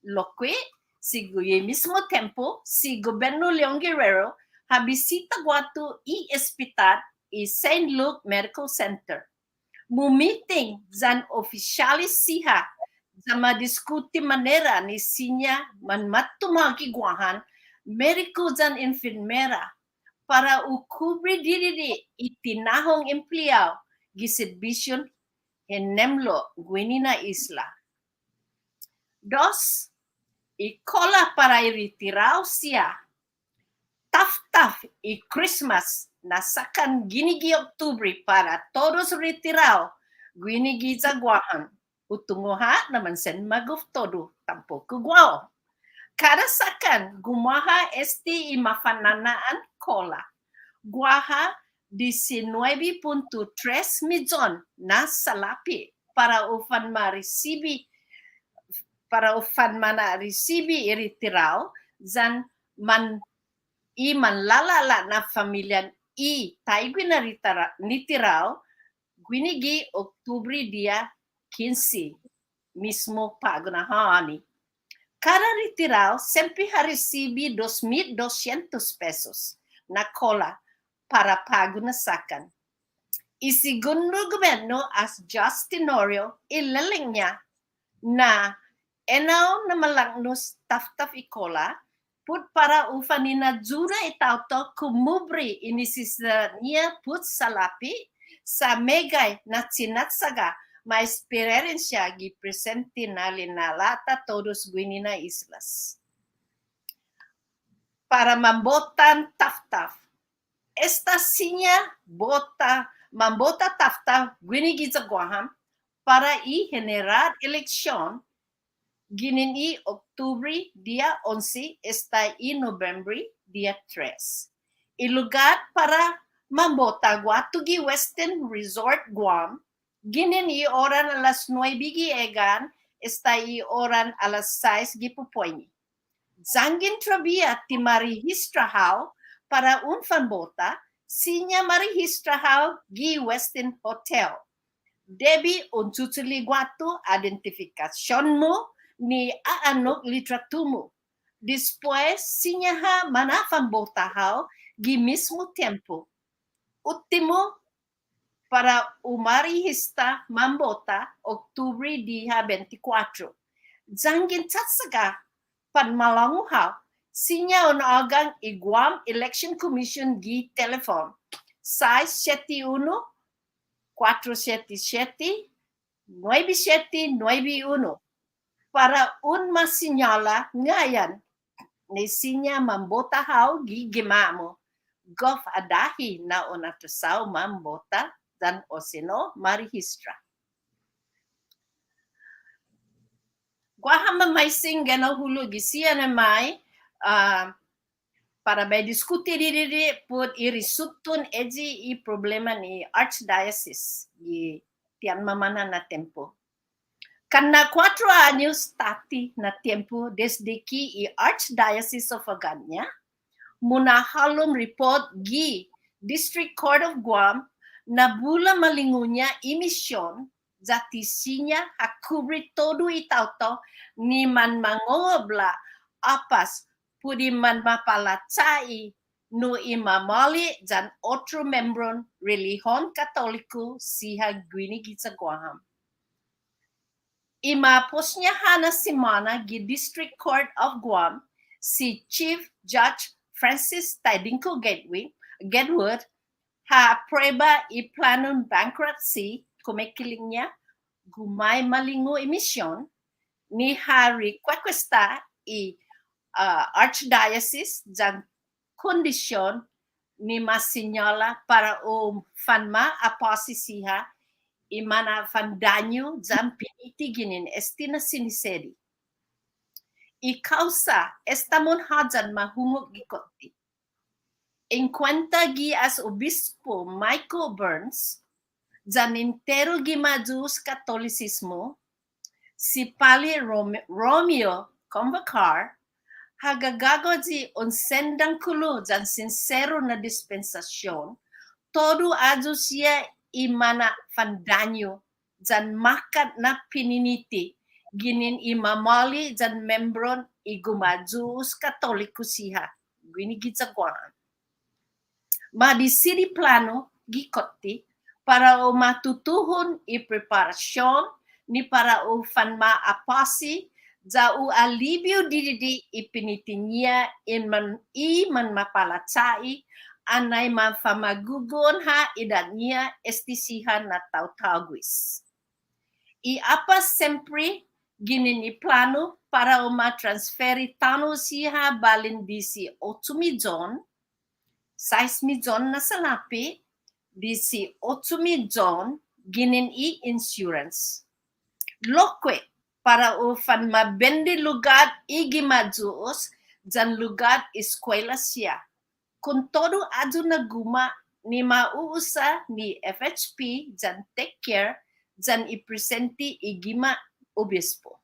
Lokwe, si mismo tempo, si Gobierno León Guerrero habisita guato i espitat i St. Luke Medical Center. Mumiting zan oficialis siha za madiskuti manera ni sinya manmatumagi guahan medico zan enfermera para ukubri diri itinahong empleo giservisyon enemlo gwini na isla. 2. Ikola para iritiraw siya. Taf-taf i Christmas na sakan ginigi Oktubre para todos retiraw gwinigi zagwahan. Utunguha naman sen maguf todo tampoco guao. Kada sakan gumaha esti imafananaan kola. Guaha 19.3 milyon na salapi para ufan maresibi iritiraw zan manlalala na familyan i taigwi na nitiraw gwinigi Oktubre dia 15 mismo pagunahani. Cada retiraw sempre recibe 2,200 pesos na cola para pago na sakan. I segundo gobyerno as Justinorio ilaling niya na enaw na malangnos taf-taf ikola put para ufanina jura itauto kumubri inisisa niya put salapi sa megay na sinatsaga ma experiencia gi presente na linalata todos gwini na islas. Para mambotan taf-taf. Esta sinya mambota taf-taf gwini gizagwaham para i-generar eleksyon ginin i Oktubre dia 11 esta i Nobyembre dia 3. Ilugar para mambota guatugi Western Resort Guam ginin i oran alas 9 egan está oran alas 6 gipupoini. Zangin trabia ti marihistrahao para un fanbota, sinya marihistrahao gi Westin Hotel. Debi un tutuligwato identifikasyon mo ni aanok litratumo. Después, sinyaha manafambotahao gi mismo tempo. Ultimo, para umarihista mambota, Oktubre diha 24. Zangin tatsaga, panmalanguhaw, sinya unagang Iguam Election Commission gi telefon. 671 477-9791 para un masinyala ngayon ni sinya mambotahaw gigimamo. Gof adahi na unatasaw mambota dan osino marihistra. Guahama may singgana hulu gisiya na may para may diskuti diri pud irisutun eji i problema ni Archdiocese di tiyan mamana na tempo. Kana 4 años tati na tempo desde ki i Archdiocese of Aganya muna halom report gi District Court of Guam na bula malingunya imisyon zati sinya hakubri todo itauto ni man mangobla apas pudi man mapalatsai no imamali jan otro membron relihon katoliku siha gwini gitsa Guam. Ima posnyahan na simana gi District Court of Guam si Chief Judge Francis Tidinko Gedwood ha preba i planon bankruptcy kumekiling niya gumay malingo emisyon ni ha requesta i Archdiocese jan kondisyon ni masinyala para fanma aposisiha imana fandanyo jan pinitiginin estina sinisedi. I causa estamon hajan mahungok gikoti. En cuenta gi as obispo Michael Burns, jan intero gi majus katolicismo, si pali Romeo Convocar, hagagago ji onsendang kulo jan sincero na dispensasyon, todo aju siya imana fandanyo, jan makat na pininiti, ginin imamali jan membron igumajus katoliku siha, gwinigit sa Guam. Madisidi plano gikoti para o matutuhon i preparasyon ni para o fanma apasi za u alibyo didi ipinitinya man mapalatsai anay mafamagugon ha idanya estisihan na tautawis. I apas sempre ginini plano para o matransferi tano siha balin disi 8 milyon, 6 milyon na salapi, disi 8 milyon ginin i insurance. Lokwe para o fan mabende lugar igimajuos jan lugar eskwela siya. Kung todo adu na guma ni mauusa ni FHP jan take care jan ipresenti igima obispo.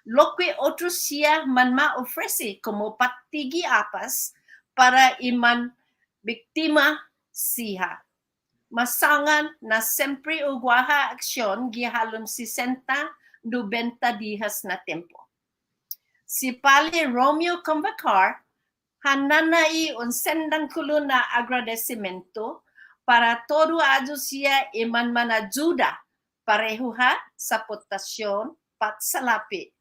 Lokwe otro siya man ma-ofrece como patigi apas para iman biktima siya. Masangan na sempre uguaha aksyon gihalom 60-90 dihas na tempo. Si Pali Romeo Convocar hananai unsendang kulo na agradecimiento para todo aju siya iman manajuda parehuha sa potasyon patsalapi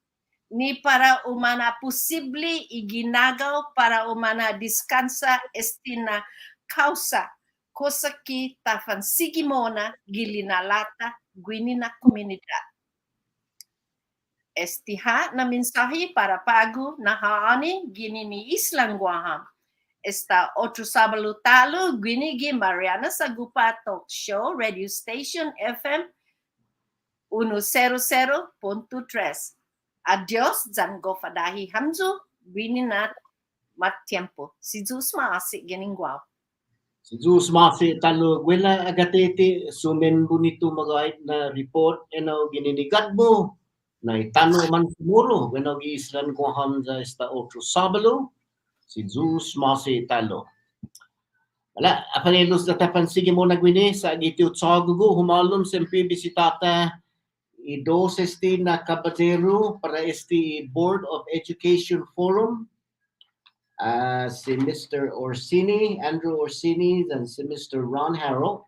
ni para umana posible iginagaw para umana diskansa estina kausa kosaki tafan sigimona gilinalata gwinina komunidad. Estiha na mensahe para pago na haani ginini Islang Guam. Esta otro sábado talo gwinigi Marianas Agupa Talk Show Radio Station FM 100.3. Adios zango fadahi hamzo gwinina matiempo. Si Zeus maasik gining guap. Si Zeus maasik talo gwela agatete sumen bunito magait na report eno gininigat mo. na itano man siguro when nag-iislan ko hamza esta otro Sabalo, si Zeus Masi Talo. Wala, apanelos na tapan sige mo nagwini sa agiti utsagugo, humalom siyempre bisitata i 12 na kabatero para este Board of Education Forum. Si Mr. Orsini, Andrew Orsini, dan si Mr. Ron Harrell.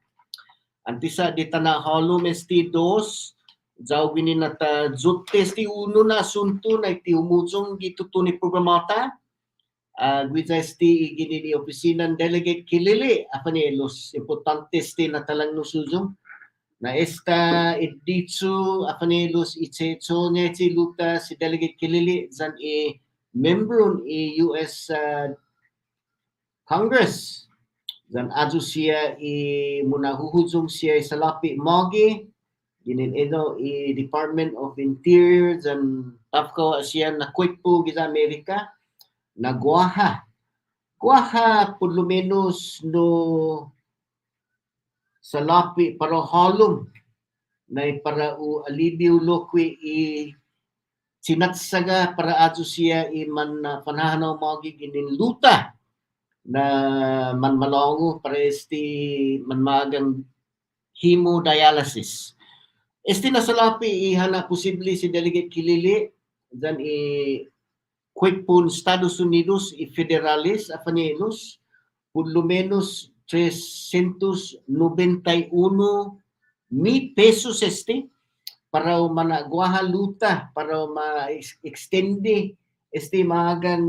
Antisa di tanah halom esti dos, jauh gini nata zutte esti uno na asunto na iti umujong gituto ni programata. Guida esti gini ni opisina delegate kilili, apa ni los importantes ti na talang nusujong. Na esta iditsu, apa ni los itsecho niya iti luta si delegate kilili, zan member i US Congress. Dan adu siya munahuhujong siya sa lapi mogi ginin ino Department of Interior dan tapko siya na kwekpo gisa Amerika na guaha por lo menos no sa lapi para halom na para alibyo lokwi sinatsaga para adu siya man panahanaw mogi ginin luta na manmalongo para esti manmagang hemodialysis. Esti nasalapi ihana posible si Delegate Kilili dan quick pun Estados Unidos y federales afanelos por lo menos 391,000 pesos para managwaha luta para ma-extende magan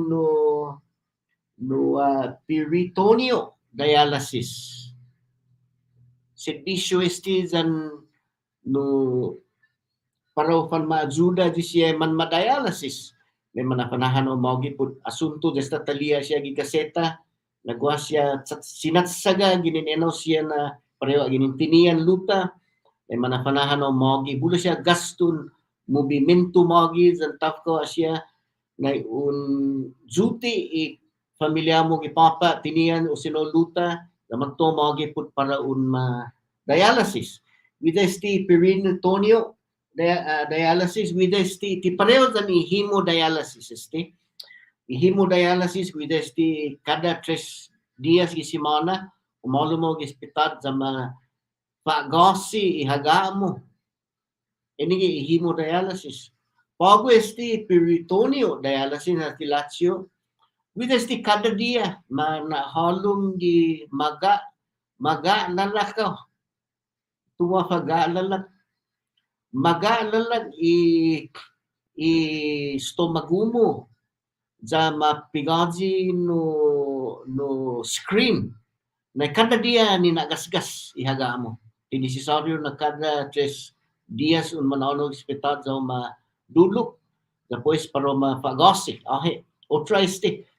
no peritoneo dialysis. Servisyo dan no para fan maajuda di siya man ma-dialysis. May manapanahan o maugi po asunto desta talia siya gigaseta nagwa siya sinatsaga ginineno siya na pareho ginintinian luta may manapanahan o maugi bulo siya gastun movimento maugi dan tafko siya na un duty familia mo gipapa tinian o sinoluta naman to maugi pud para un dialysis with este peritoneal dialysis with este ti pareho dan hemodialysis hemodialysis with este kada 3 días di semana umalo mo gispitat sa mga pagasi ihaga mo ini hemodialysis pago este peritoneal dialysis na tilatio with este kada dia manahalong di maga lalakaw tuwa lalak maga lalak stomagumo za mapigaji no screen na kada dia ni nagasgas ihaga mo inisisaryo na kada 3 días un manaonog hospital za madulok depois para mapagasi otra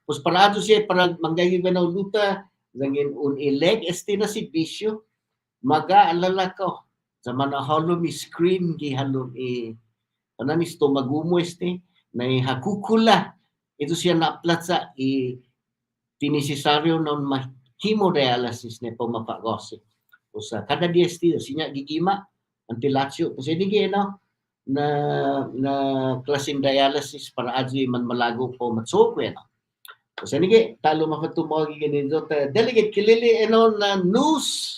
pues parado siya para manggayi na luta zangin un ileg na si bisyo maga lalakaw sa manahalom screen gihalom anani stomagumo na hakukula ito siya na-aplat sa tinisisaryo non hemodialysis na pumapagos. O sa kada DST sinya gigima ang tilatio kasi dige na klaseng dialysis para adji man malago po matsokwe no. Kasi nige talo mapatumogi ganito delegate kilili na news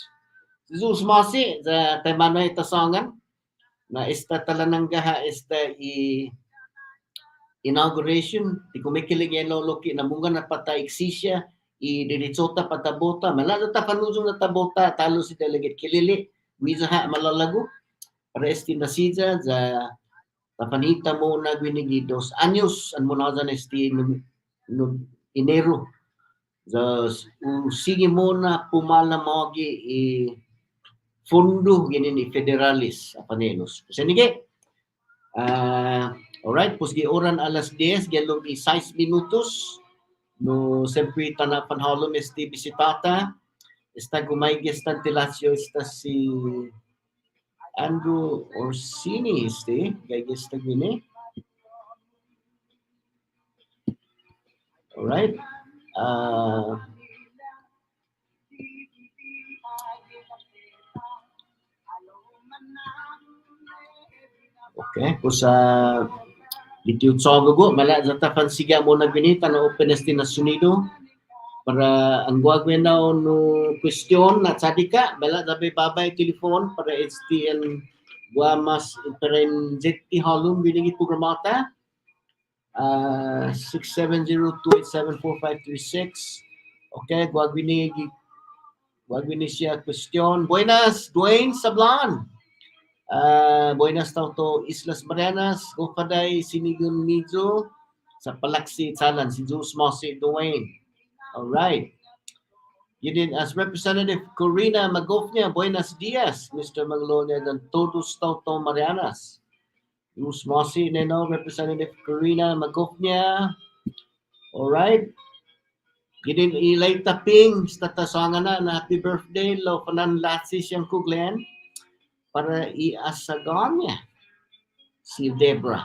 Zeus Masi sa taymano itasangan na esta talananggaha inauguration ti kumikilig loki na munga na pataiksi diritsota patabota malalo ta panuzong na tabota talo si delegate kilili mizaha malalago para nasija za tapanita mo na gwinigi 2 anyos an monazan no Enero za sige mo na pumala mogi fondo gini ni federalis apanelos kasi nige alright, pues oran alas 10, gelong 6 minutos. No, sempre tana panhalom bisitata. Esta gumay gestan tilasyo si Andrew Orsini gay gesta gini. Alright. Okay, kung sa dito go mala za ta pansiga mo na binita na openness na sunido para ang guagwen na no question na sadika bala dabe babay telefon para HTN guamas interenjekti halum binigi programata 6702874536. Okay, guagwini siya question. Buenas, Dwayne Sablan. Buenas tauto Islas Marianas, Gokaday, Sinigun Mizo, sa Palaksi, Talan, si Zeus Mosi, Dwayne. Alright. You did as Representative Corina Magofnia, buenos dias, Mr. Maglonia, and todos tauto Marianas. Zeus Mosi, Neno, Representative Corina Magofnia. Alright. You did ilay taping, statasangan na happy birthday, lo kanan latsi siyang kuglen. Para iasagan niya si Debra.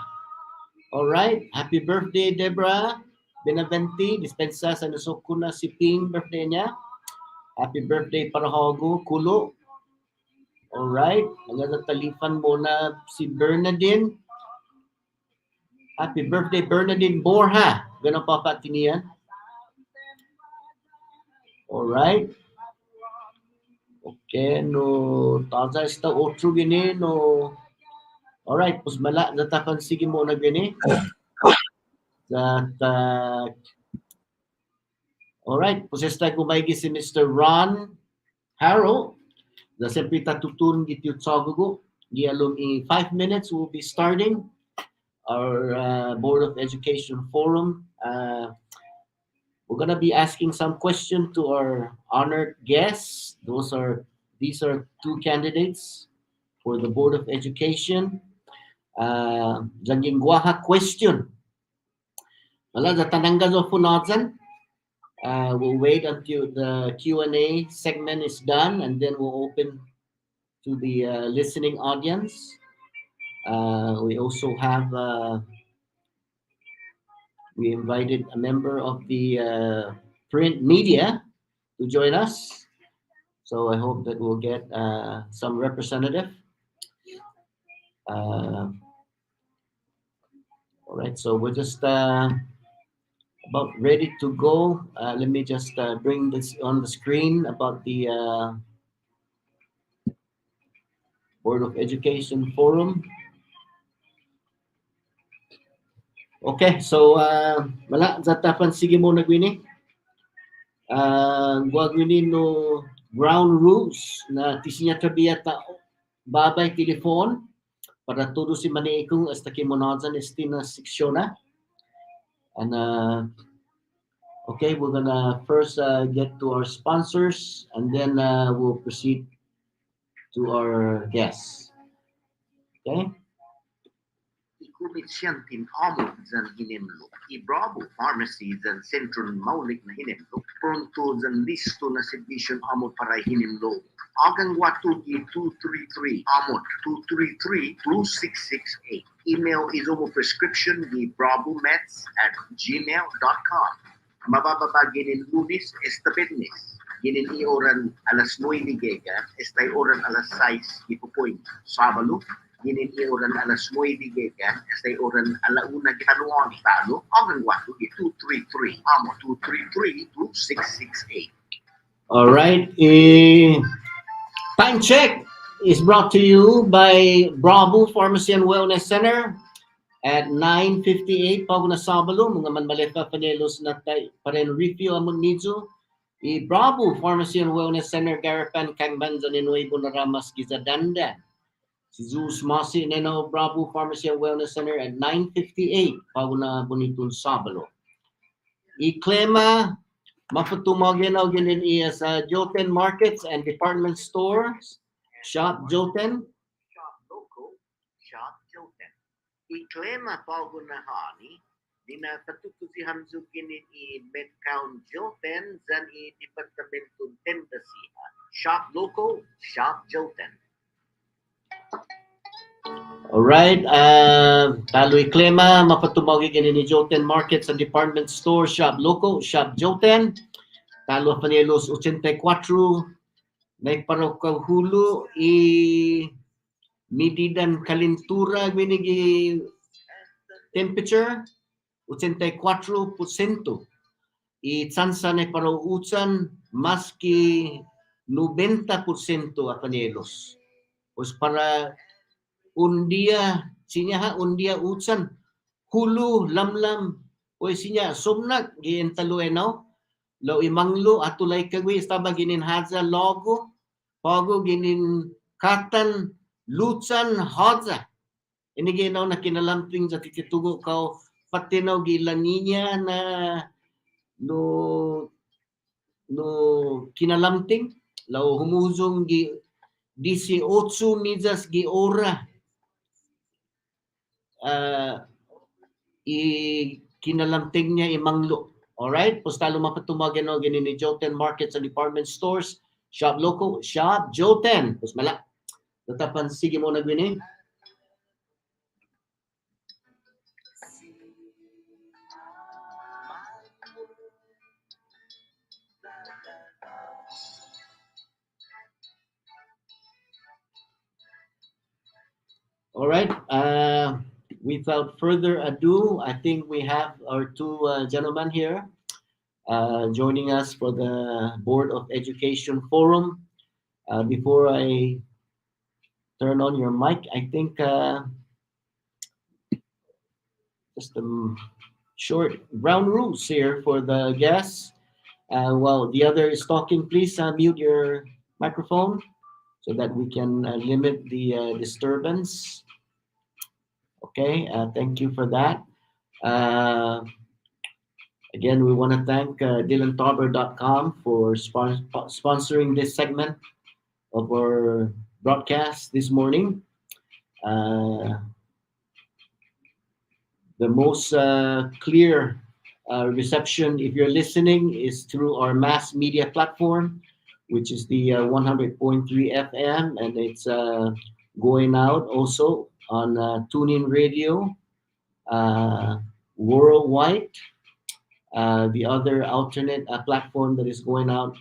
Alright, happy birthday Debra. Benaventi, dispensa sa nasuko na si Ping birthday niya. Happy birthday para Hogo, Kulo. Alright, mga natalifan mo na si Bernadine. Happy birthday Bernadine Borja. Ganun pa patinian. Alright. Okay, no, taza esta otro gini, no. Alright, pues mala, natapan sige mo na gini. That, alright, pues esta kumaigi si Mr. Ron Harrow. The siyempre tatutun dito tsagugo. Di alum in 5 minutes, we'll be starting our Board of Education Forum. We're gonna be asking some questions to our honored guests. These are 2 candidates for the Board of Education. Janging guaha question. Wala da tanangga zo funazan. We'll wait until the Q&A segment is done, and then we'll open to the listening audience. We also have we invited a member of the print media to join us. So I hope that we'll get some representative. All right, so we're just about ready to go. Let me just bring this on the screen about the Board of Education Forum. Okay, so wala zatapan sige mo nagwini. Gwagwini no ground rules na tisinya trabiya ta babay telefon para todo si maniikong hasta kimonazan estina seksyon na. And okay, we're gonna first get to our sponsors, and then we'll proceed to our guests. Okay. Ikumitsyang amod zan hinimlo. Ibravo Pharmacy zan Central Maulik na hinimlo. Pronto zan listo na servisyon amod para hinimlo. Agang watugi 233 amod 233-2668. Email is over prescription di bravomeds@gmail.com. Mabababa ginin lunis esta business. Ginin ioran alas 9 gega, estay oran alas 6 ipupoy. Sabalo, ginin ioran alas 9 gega, estay oran alauna gihaluan talo, agang watu di 233 amo 233-2668. All right. Time check is brought to you by Bravo Pharmacy and Wellness Center at 9:58 pag na Sabalo, mga manmalefa panelos na paren review amon nizo. Bravo Pharmacy and Wellness Center Garapan Kangban sa Nuevo Naramas Gizadandan. Si Zeus Mosi Neno Bravo Pharmacy and Wellness Center at 9:58 pag na Bonitong Sabalo. Iklema mapatumagin o ginin iya sa Joten Markets and Department Stores. Shop Joten. Shop local, shop Joten. Iklema pagunahani, dina patutusi hamzu ginin i Medcount Joten zan i Departamento Tendasiha. Shop local, shop Joten. Alright, talo iklema, mapatumagi gini ni Joten Markets and Department Store, Shop Local, Shop Joten. Talo panelos 84, naiparaw kahulu, medidan kalentura winigi temperature 84%. Itsansa na parauutan maski 90% a panelos. Pues para undia sinya undia utsan hulu lamlam o sinya somnak gin taluenaw law imanglo atulay kagwi estaba ginin hadza logo pago ginin katan lutsan hadza ini ginaw na kinalamping sa tititugo kaw patinaw gila niya na no kinalamping law humuzong gi 18 millas gi ora kinalamtig niya imanglo. Alright? Postalo mapatumagan no gini ni Joten Markets and Department Stores. Shop local. Shop Joten. Pus mala. Tatapan sige mo nagwini. Alright. Without further ado, I think we have our two gentlemen here joining us for the Board of Education Forum. Before I turn on your mic, I think just a short ground rules here for the guests. While the other is talking, please mute your microphone so that we can limit the disturbance. Okay, thank you for that. Again, we want to thank DylanTauber.com for sponsoring this segment of our broadcast this morning. The most clear reception, if you're listening, is through our mass media platform, which is the 100.3 FM, and it's going out also on TuneIn Radio worldwide. The other alternate platform that is going out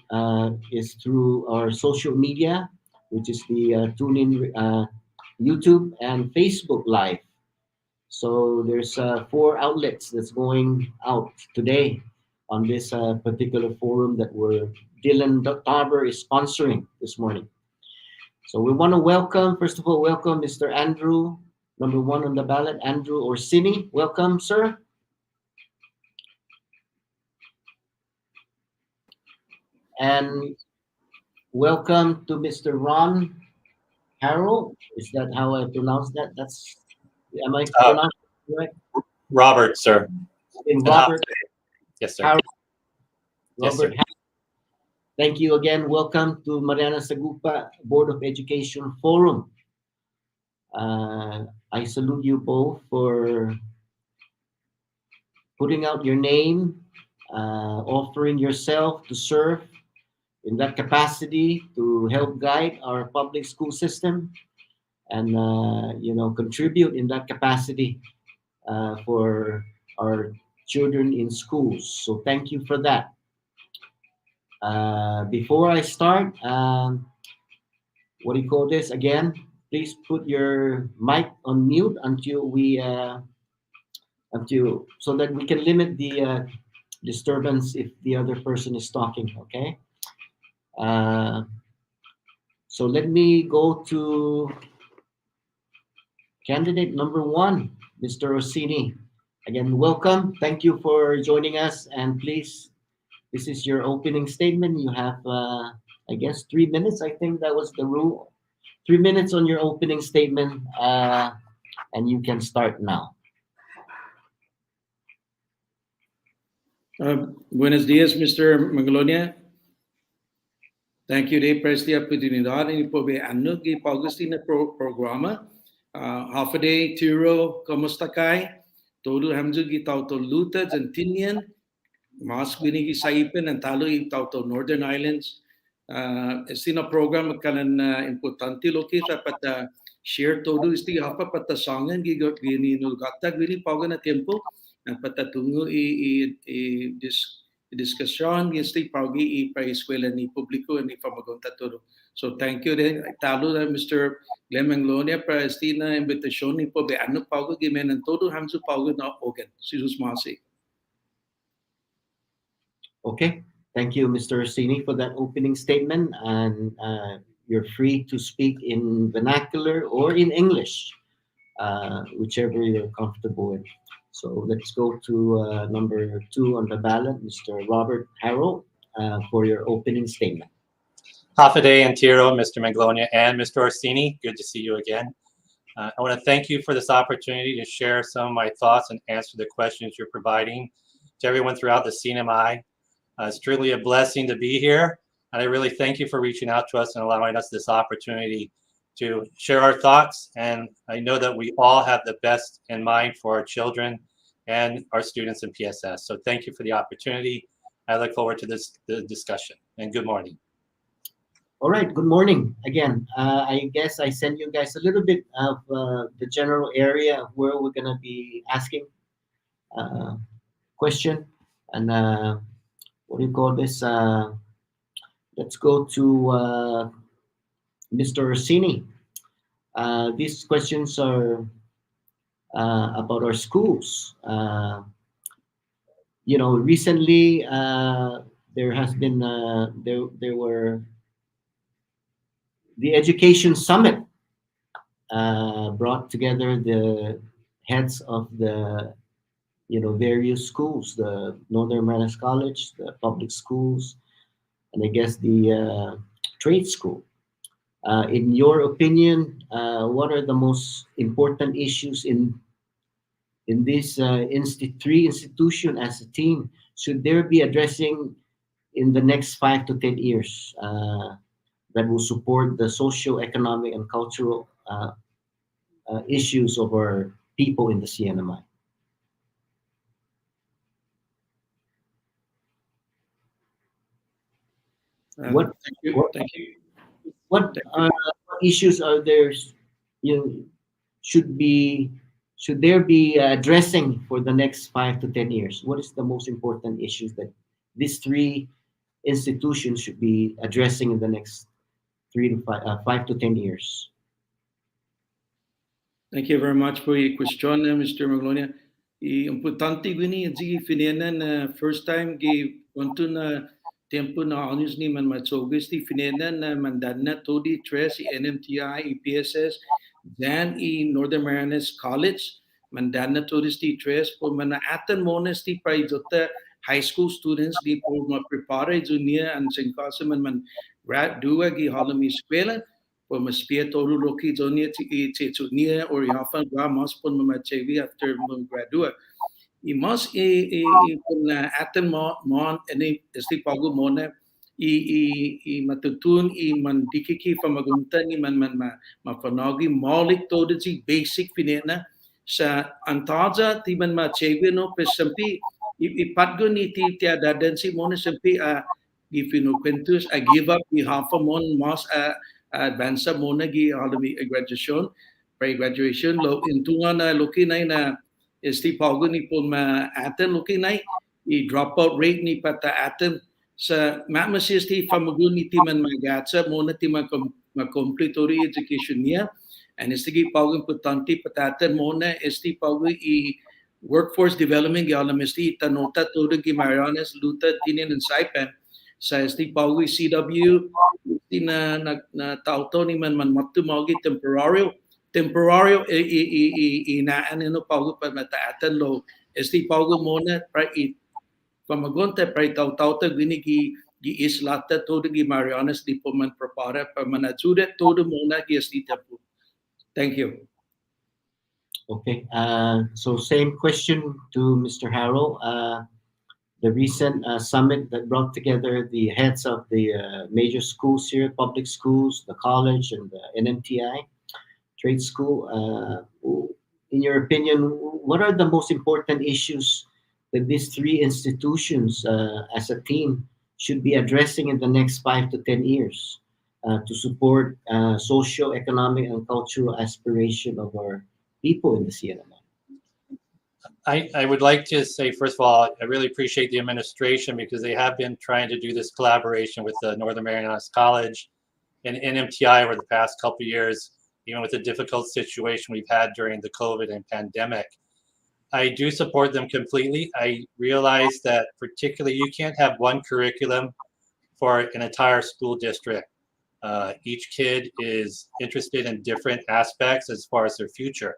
is through our social media, which is the TuneIn YouTube and Facebook Live. So there's 4 outlets that's going out today on this particular forum that Dylan Tauber is sponsoring this morning. So we want to welcome, first of all, welcome Mr. Andrew, number 1 on the ballot, Andrew Orsini. Welcome, sir. And welcome to Mr. Ron Harrell. Is that how I pronounce that? Am I pronouncing it right? Robert, sir. Robert. Yes, sir. Harrell. Yes, Robert sir. Harrell. Thank you again. Welcome to Marianas Agupa Board of Education Forum. I salute you both for putting out your name, offering yourself to serve in that capacity to help guide our public school system and contribute in that capacity for our children in schools. So thank you for that. Before I start, what do you call this again? Please put your mic on mute until so that we can limit the disturbance if the other person is talking. Okay. So let me go to candidate number 1, Mr. Orsini. Again, welcome. Thank you for joining us. And please, this is your opening statement. You have, I guess, 3 minutes. I think that was the rule. 3 minutes on your opening statement, and you can start now. Buenos días, Mr. Magalonia. Thank you por esta oportunidad y por vernos que pagos na programa. Half a day, Tiro, kamusta kay? Todo hamzu gi tauto luta Argentinian, mas binigi saipen and talo i tauto Northern Islands. Este na program kanan importante lokita pata share todo isti hapa pata sangan gi gini nulgata gini pago na tempo pata tungo discussion isti pagi i pa eskwela ni publiko ni pamagonta todo. So thank you din. Talo na Mr. Glenn Manglonia para na invitasyon ni po be ano paugo gimen todo hamsu paugo na ogen. Sisus masi. Okay, thank you, Mr. Orsini, for that opening statement. And you're free to speak in vernacular or in English, whichever you're comfortable with. So let's go to number 2 on the ballot, Mr. Robert Harrell, for your opening statement. Hafaday and Tiro, Mr. Manglonia, and Mr. Orsini, good to see you again. I want to thank you for this opportunity to share some of my thoughts and answer the questions you're providing to everyone throughout the CNMI. It's truly a blessing to be here, and I really thank you for reaching out to us and allowing us this opportunity to share our thoughts. And I know that we all have the best in mind for our children and our students in PSS. So thank you for the opportunity. I look forward to the discussion, and good morning. All right, good morning again. I guess I sent you guys a little bit of the general area of where we're going to be asking question. And what do you call this? Let's go to Mr. Orsini. These questions are about our schools. Recently there has been there were the Education Summit brought together the heads of the various schools, the Northern Marianas College, the public schools, and I guess the trade school. In your opinion, what are the most important issues in this three institution as a team should there be addressing in the next 5 to 10 years that will support the socio-economic and cultural issues of our people in the CNMI? What issues are there? Should there be addressing for the next 5 to 10 years? What is the most important issues that these three institutions should be addressing in the next 5 to 10 years? Thank you very much for your question, Mr. Maglonia. Importante gini yung finena na first time wanto na tempo na honors ni man matsogis ti finena na mandana todi tres NMTI, PSS, then Northern Marianas College, mandana todis ti tres po mana atan monas ti praidota high school students di po ma-prepare junior and singkasa man grad dua gi halami eskwela po maspia todo loki junior ti junior or yafa ga mas po mamachevi after gradua. Mas na atan mon ani esti pago mona matutun man dikiki pamagunta ni man mapanogi maulik todo si basic pinena sa antaja ti man machevi no pesampi ipatgo ni ti dadan si mona sampi ifinukwentus I give up the half a mon mas advance mona gi halami graduation pre-graduation lo intungan na loki na esti pago ni pon ma aten loki na dropout rate ni pata aten sa mamasis ti pamagun ni ti man magatsa mona ti complementary education niya and esti pago importante pataten mona esti pago workforce development galam esti tanota todo gi Marianas luta tinin and saipan sa esti pago CW ti na tauto ni man matu magi temporario inaan no pago pa mataatan lo esti pago mona para pamagonta para tauta gini gi islata todo gi Marianas di po man prepara pa manajuda todo mona gi esti tapu. Thank you. Okay, so same question to Mr. Harrell. The recent summit that brought together the heads of the major schools here, public schools, the college, and the NMTI trade school. In your opinion, what are the most important issues that these three institutions as a team should be addressing in the next 5 to 10 years to support socio-economic and cultural aspiration of our people in the CNMI? I would like to say, first of all, I really appreciate the administration because they have been trying to do this collaboration with the Northern Marianas College and NMTI over the past couple of years, even with the difficult situation we've had during the COVID and pandemic. I do support them completely. I realize that particularly you can't have one curriculum for an entire school district. Each kid is interested in different aspects as far as their future.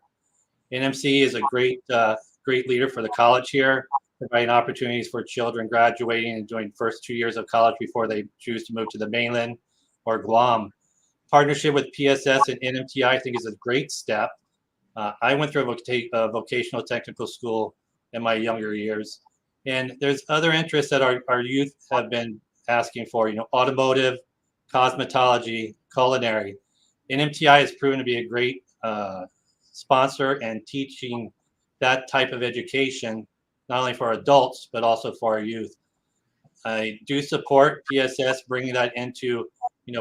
NMC is a great leader for the college here, providing opportunities for children graduating and doing first 2 years of college before they choose to move to the mainland or Guam. Partnership with PSS and NMTI, I think, is a great step. I went through a vocational technical school in my younger years, and there's other interests that our youth have been asking for, automotive, cosmetology, culinary. NMTI has proven to be a great sponsor and teaching that type of education, not only for adults, but also for our youth. I do support PSS bringing that into,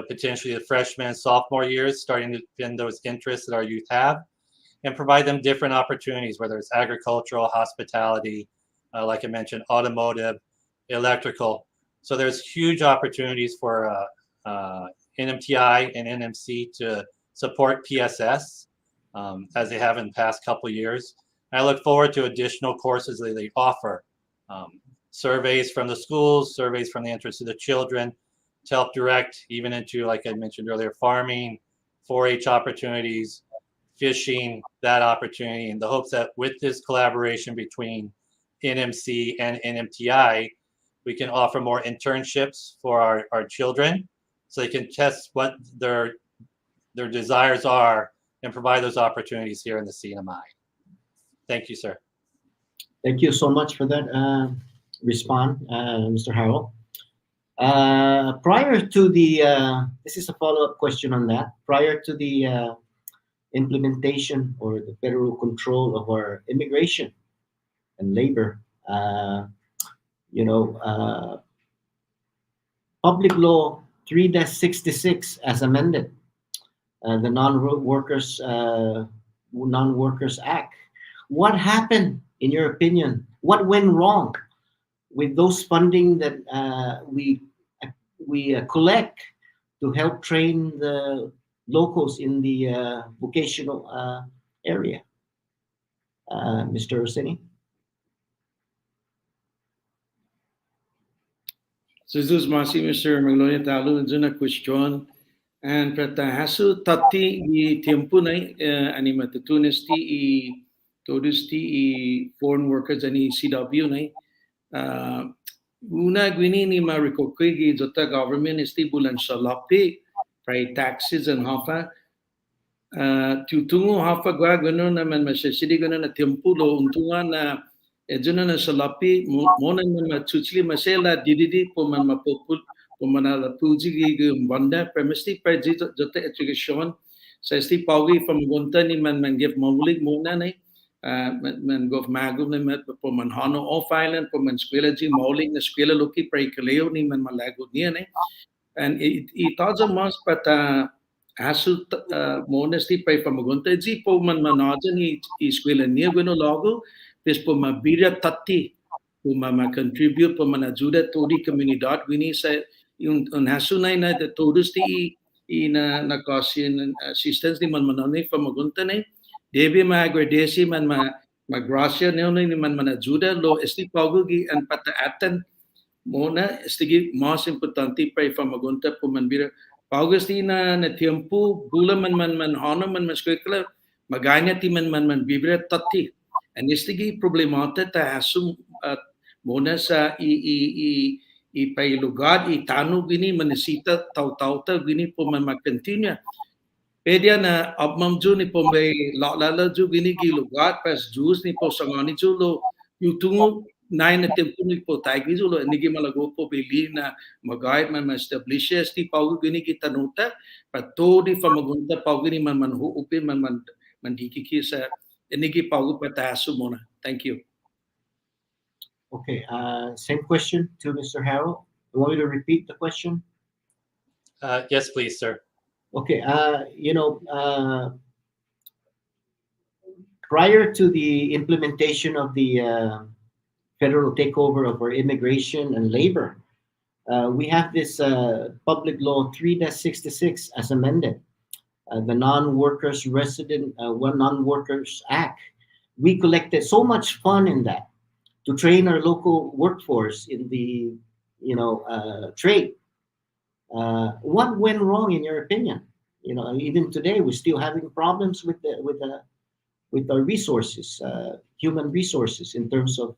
potentially the freshman and sophomore years, starting to pin those interests that our youth have, and provide them different opportunities, whether it's agricultural, hospitality, like I mentioned, automotive, electrical. So there's huge opportunities for NMTI and NMC to support PSS as they have in the past couple of years. I look forward to additional courses that they offer. Surveys from the schools, surveys from the interests of the children to help direct even into, like I mentioned earlier, farming, 4-H opportunities, fishing, that opportunity, in the hopes that with this collaboration between NMC and NMTI, we can offer more internships for our children so they can test what their desires are and provide those opportunities here in the CNMI. Thank you, sir. Thank you so much for that response, Mr. Harrell. Prior to the, this is a follow-up question on that. Prior to the implementation or the federal control of our immigration and labor, Public Law 3-66 as amended, the Non-Workers Act. What happened, in your opinion? What went wrong with those funding that we collect to help train the locals in the vocational area? Mr. Rossini? Jesus masih Mr. Maglonia talu juna question and prata hasu tati i tempo nai ani matutunis ti i foreign workers ani CW nai una gwini ni marikoki jota government isti bulan salapi pray taxes and hafa tutungu hafa gwa gano na man masasidi gano na tempo lo untunga na ejuna na salapi mona na chuchli masela dididi poman mapopul pomana la puji gi banda premisti pa jota education sa sti paugi from gonta ni man give maulik mona nai man gov magu na met poman hano off island poman skwela ji maulik na skwela loki pra ikaleo ni man malago niya nai and it also must but asu monesti pa from gonta ji poman manaja ni skwela niya gano logo Pes poma bira tati poma contribute poma ajuda tori comunidad wini sa yung hasunay na the todos ti na caution assistance ni man manani pamagunta na debi magradesi man magracia ni man ajuda lo esti pagugi and pata atan mona estigi mas importante pa pamagunta poma bira paugusti na tiempo bula man hano man maskekla maganya ti man bibira tati and istigi problemate ta asum mona sa i pay lugar i tanu gini manisita tau ta gini po man continue pedia na abmam ju ni po may lala ju gini gi lugar pas juice ni po sangani ju lo yutungo nine na tempo ni po taigi ju lo nigi malago po bili na magay man establish esti pau gini gi tanuta pato di famagunta pau gini man hu upin man dikiki sa Niki Paugu Patasu Mona. Thank you. Okay, same question to Mr. Harrell. You want me to repeat the question? Yes, please, sir. Okay, prior to the implementation of the federal takeover of our immigration and labor, we have this Public Law 3-66 as amended, the Non-Workers Non-Workers Act. We collected so much fund in that to train our local workforce in the trade. What went wrong in your opinion? Even today we're still having problems with our resources, human resources in terms of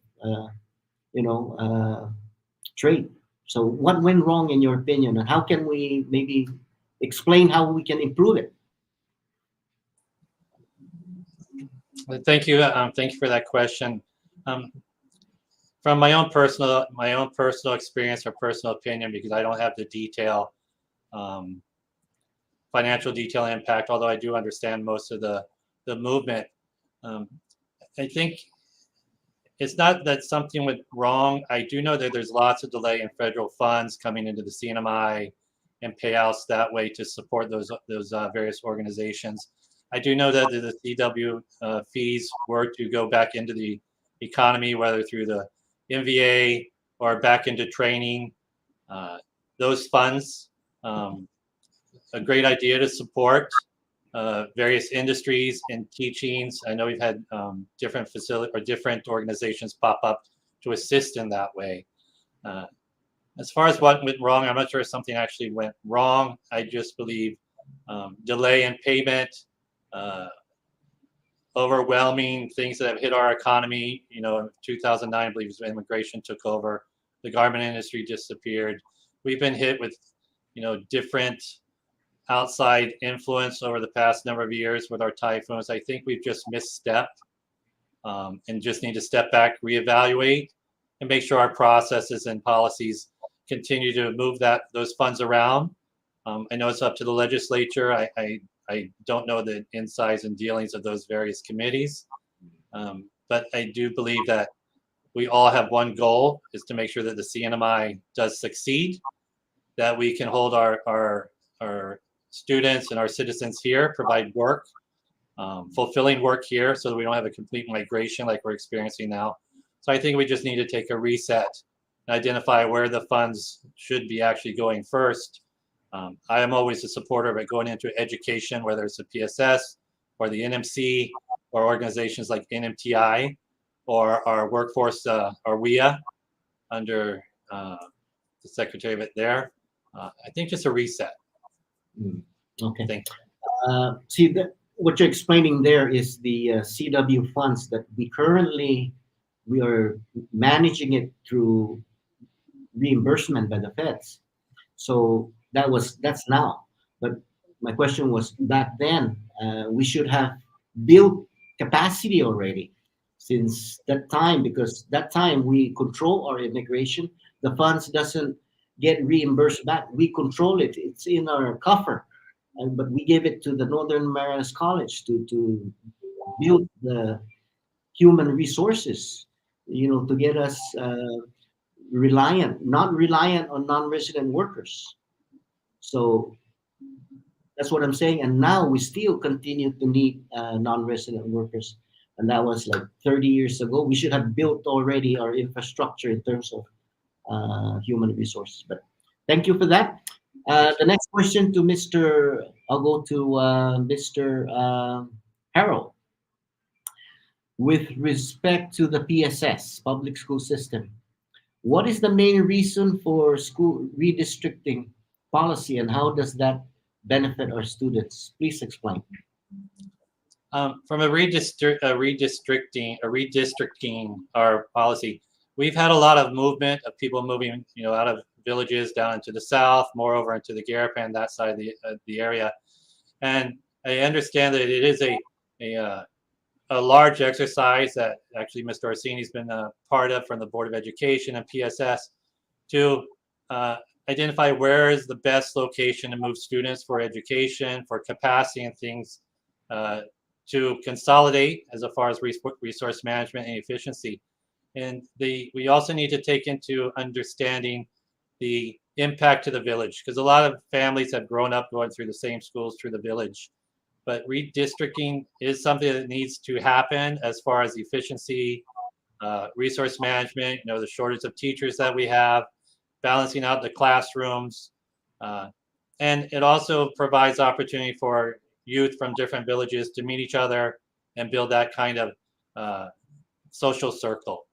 trade. So what went wrong in your opinion, and how can we maybe explain how we can improve it? Thank you. Thank you for that question. From my own personal experience or personal opinion, because I don't have the financial detail impact, although I do understand most of the movement. I think it's not that something went wrong. I do know that there's lots of delay in federal funds coming into the CNMI and payouts that way to support those various organizations. I do know that the CW fees were to go back into the economy, whether through the MVA or back into training. Those funds, a great idea to support various industries and teachings. I know we've had different facility or different organizations pop up to assist in that way. As far as what went wrong, I'm not sure if something actually went wrong. I just believe delay in payment, overwhelming things that have hit our economy. In 2009, I believe, when immigration took over, the garment industry disappeared. We've been hit with, different outside influence over the past number of years with our typhoons. I think we've just misstepped and just need to step back, reevaluate, and make sure our processes and policies continue to move those funds around. I know it's up to the legislature. I don't know the insides and dealings of those various committees, but I do believe that we all have one goal, is to make sure that the CNMI does succeed, that we can hold our students and our citizens here, provide work, fulfilling work here, so that we don't have a complete migration like we're experiencing now. So I think we just need to take a reset and identify where the funds should be actually going first. I am always a supporter of it going into education, whether it's the PSS or the NMC or organizations like NMTI or our workforce, our WIA, under the secretary of it there. I think just a reset. Okay. Thank you. See, what you're explaining there is the CW funds that we are managing it through reimbursement by the feds. So that's now. But my question was, back then, we should have built capacity already since that time, because that time we control our immigration. The funds doesn't get reimbursed back. We control it. It's in our coffer. But we give it to the Northern Marianas College to build the human resources, to get us not reliant on non-resident workers. So that's what I'm saying. And now we still continue to need non-resident workers. And that was like 30 years ago. We should have built already our infrastructure in terms of human resources. But thank you for that. The next question I'll go to Mr. Harold. With respect to the PSS, public school system, what is the main reason for school redistricting policy, and how does that benefit our students? Please explain. From a redistricting our policy, we've had a lot of movement of people moving, out of villages down into the south, moreover into the Garapan, that side of the area. And I understand that it is a large exercise that actually Mr. Orsini's been a part of from the Board of Education and PSS to identify where is the best location to move students for education, for capacity and things, to consolidate as far as resource management and efficiency. And we also need to take into understanding the impact to the village, because a lot of families have grown up going through the same schools through the village. But redistricting is something that needs to happen as far as efficiency, resource management, the shortage of teachers that we have, balancing out the classrooms. And it also provides opportunity for youth from different villages to meet each other and build that kind of social circle.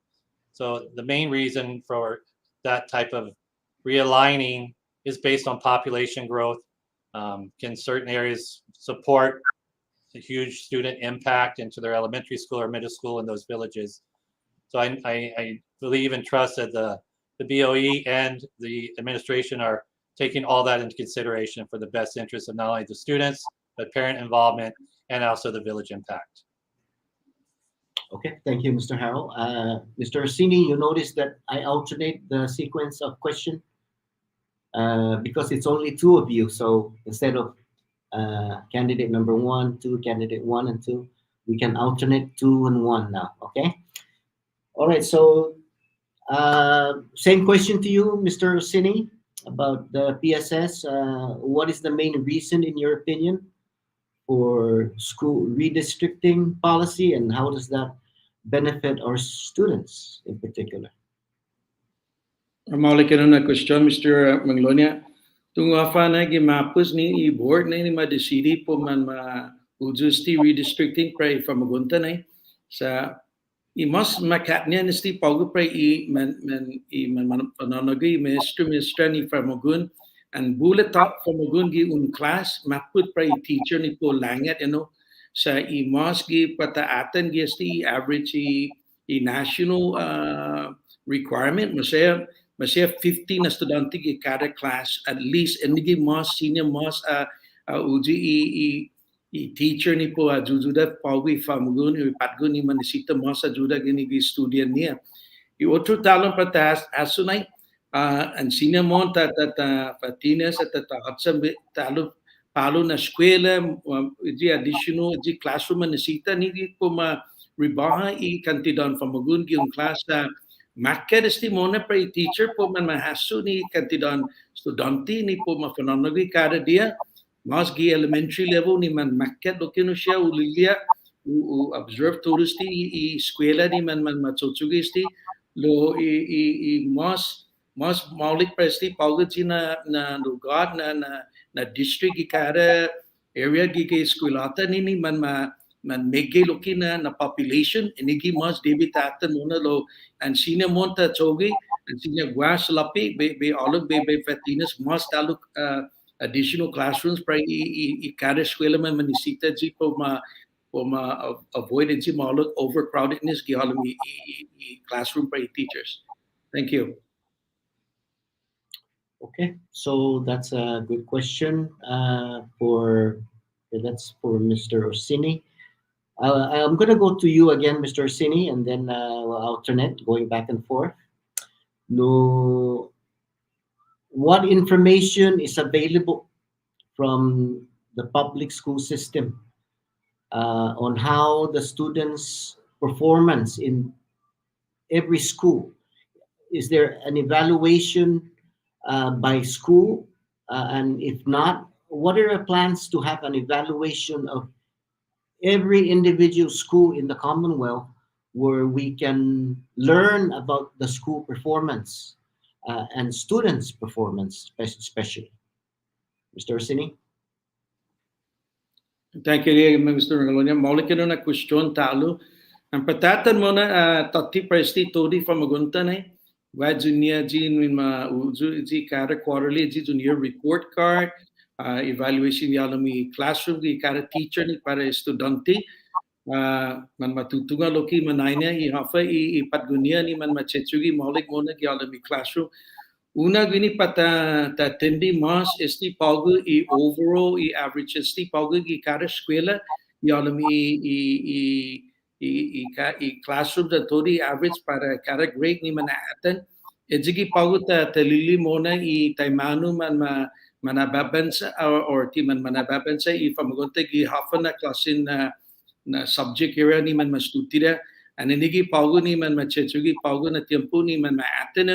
So the main reason for that type of realigning is based on population growth. Can certain areas support a huge student impact into their elementary school or middle school in those villages? So I believe and trust that the BOE and the administration are taking all that into consideration for the best interest of not only the students, but parent involvement and also the village impact. Okay, thank you, Mr. Harrell. Mr. Orsini, you notice that I alternate the sequence of question because it's only two of you. So instead of candidate number 1, 2, candidate 1 and 2, we can alternate 2 and 1 now, okay? All right, so same question to you, Mr. Orsini, about the PSS. What is the main reason, in your opinion, for school redistricting policy, and how does that benefit our students in particular? Maulik na question, Mr. Manglonia. Tung afa na gimapos ni i-board na ni ma-decide po man ma-ujusti redistricting pre famagunta na sa imas makatnya nesti pagu pre man panonagi minister ni famagun and bullet top famagun gi class maput pre teacher ni po langat sa imas gi pataatan gi sti average i national requirement masaya 50 na estudyante gi kada class at least enigi mas senior mas uji i teacher ni po jujuda pawi famagun i patgun ni manisita mas juda gini gi student niya i otro talon patas asunay and senior mon ta patinas at tatsam talo na eskwela di additional di classroom manisita ni po ma ribaha i kantidon famagun gi class Maket esti mona pre teacher po man mahasu ni kantidon studenti ni po mafanonogi kada dia mas gi elementary level ni man maket dokino siya ulilia observe turisti i eskwela ni man matsutugi esti lo i mas maulik presti paugaji na lugar na district gi kada area gi ke eskwelata ni man mege loki na population inigi mas debitatan muna lo and senior monta chogi and senior guas lapi be all be fatinas mas taluk additional classrooms pra i kada eskwela man manisita ji po ma avoid ji maluk overcrowdedness gi halam i classroom pra teachers. Thank you. Okay, so that's a good question that's for Mr. Orsini. I'm going to go to you again, Mr. Orsini, and then we'll alternate, going back and forth. No, what information is available from the public school system on how the students' performance in every school? Is there an evaluation by school? And if not, what are the plans to have an evaluation of every individual school in the Commonwealth where we can learn about the school performance and students' performance, especially? Mr. Orsini? Thank you, Mr. Manglonia. Maulik na question talo. Ang patatan mo na tati presti todi famagunta na wa junior ji ma uju ji kada quarterly ji junior report card evaluation yalami classroom gi kada teacher ni para estudyante man matutunga loki manainya i hafa i patgunia ni man machechugi maulik mona gi yalami classroom una gini pata tendi mas esti pagu i overall i average esti pagu gi kada eskwela yalami i classroom da tori average para kada grade ni manatan ejigi pagu ta lili mona i taimanu man manababansa or timan manababansa i famagunta gi hafa na klasin na subject area ni man mastutira and inigi pagu ni man machechugi pagu na tiempo ni man maaten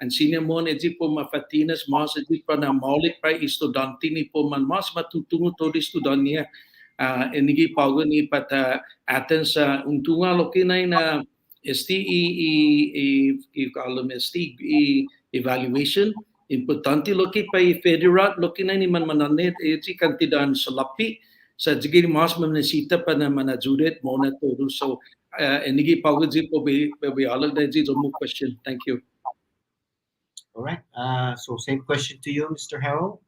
and senior mon eji po mafatinas mas eji pa na maulik pa estudyante ni po man mas matutungo todo estudyante inigi pagu ni pata aten sa untunga loki na esti i column esti evaluation. Importante loki pa federal loki na ni man mananet iti kantidan sa lapi sa jigiri mas manasita pa na manajudet mo na todo. So enigi pagudji po be alag na ji jomu question. Thank you. All right. So same question to you, Mr. Harold.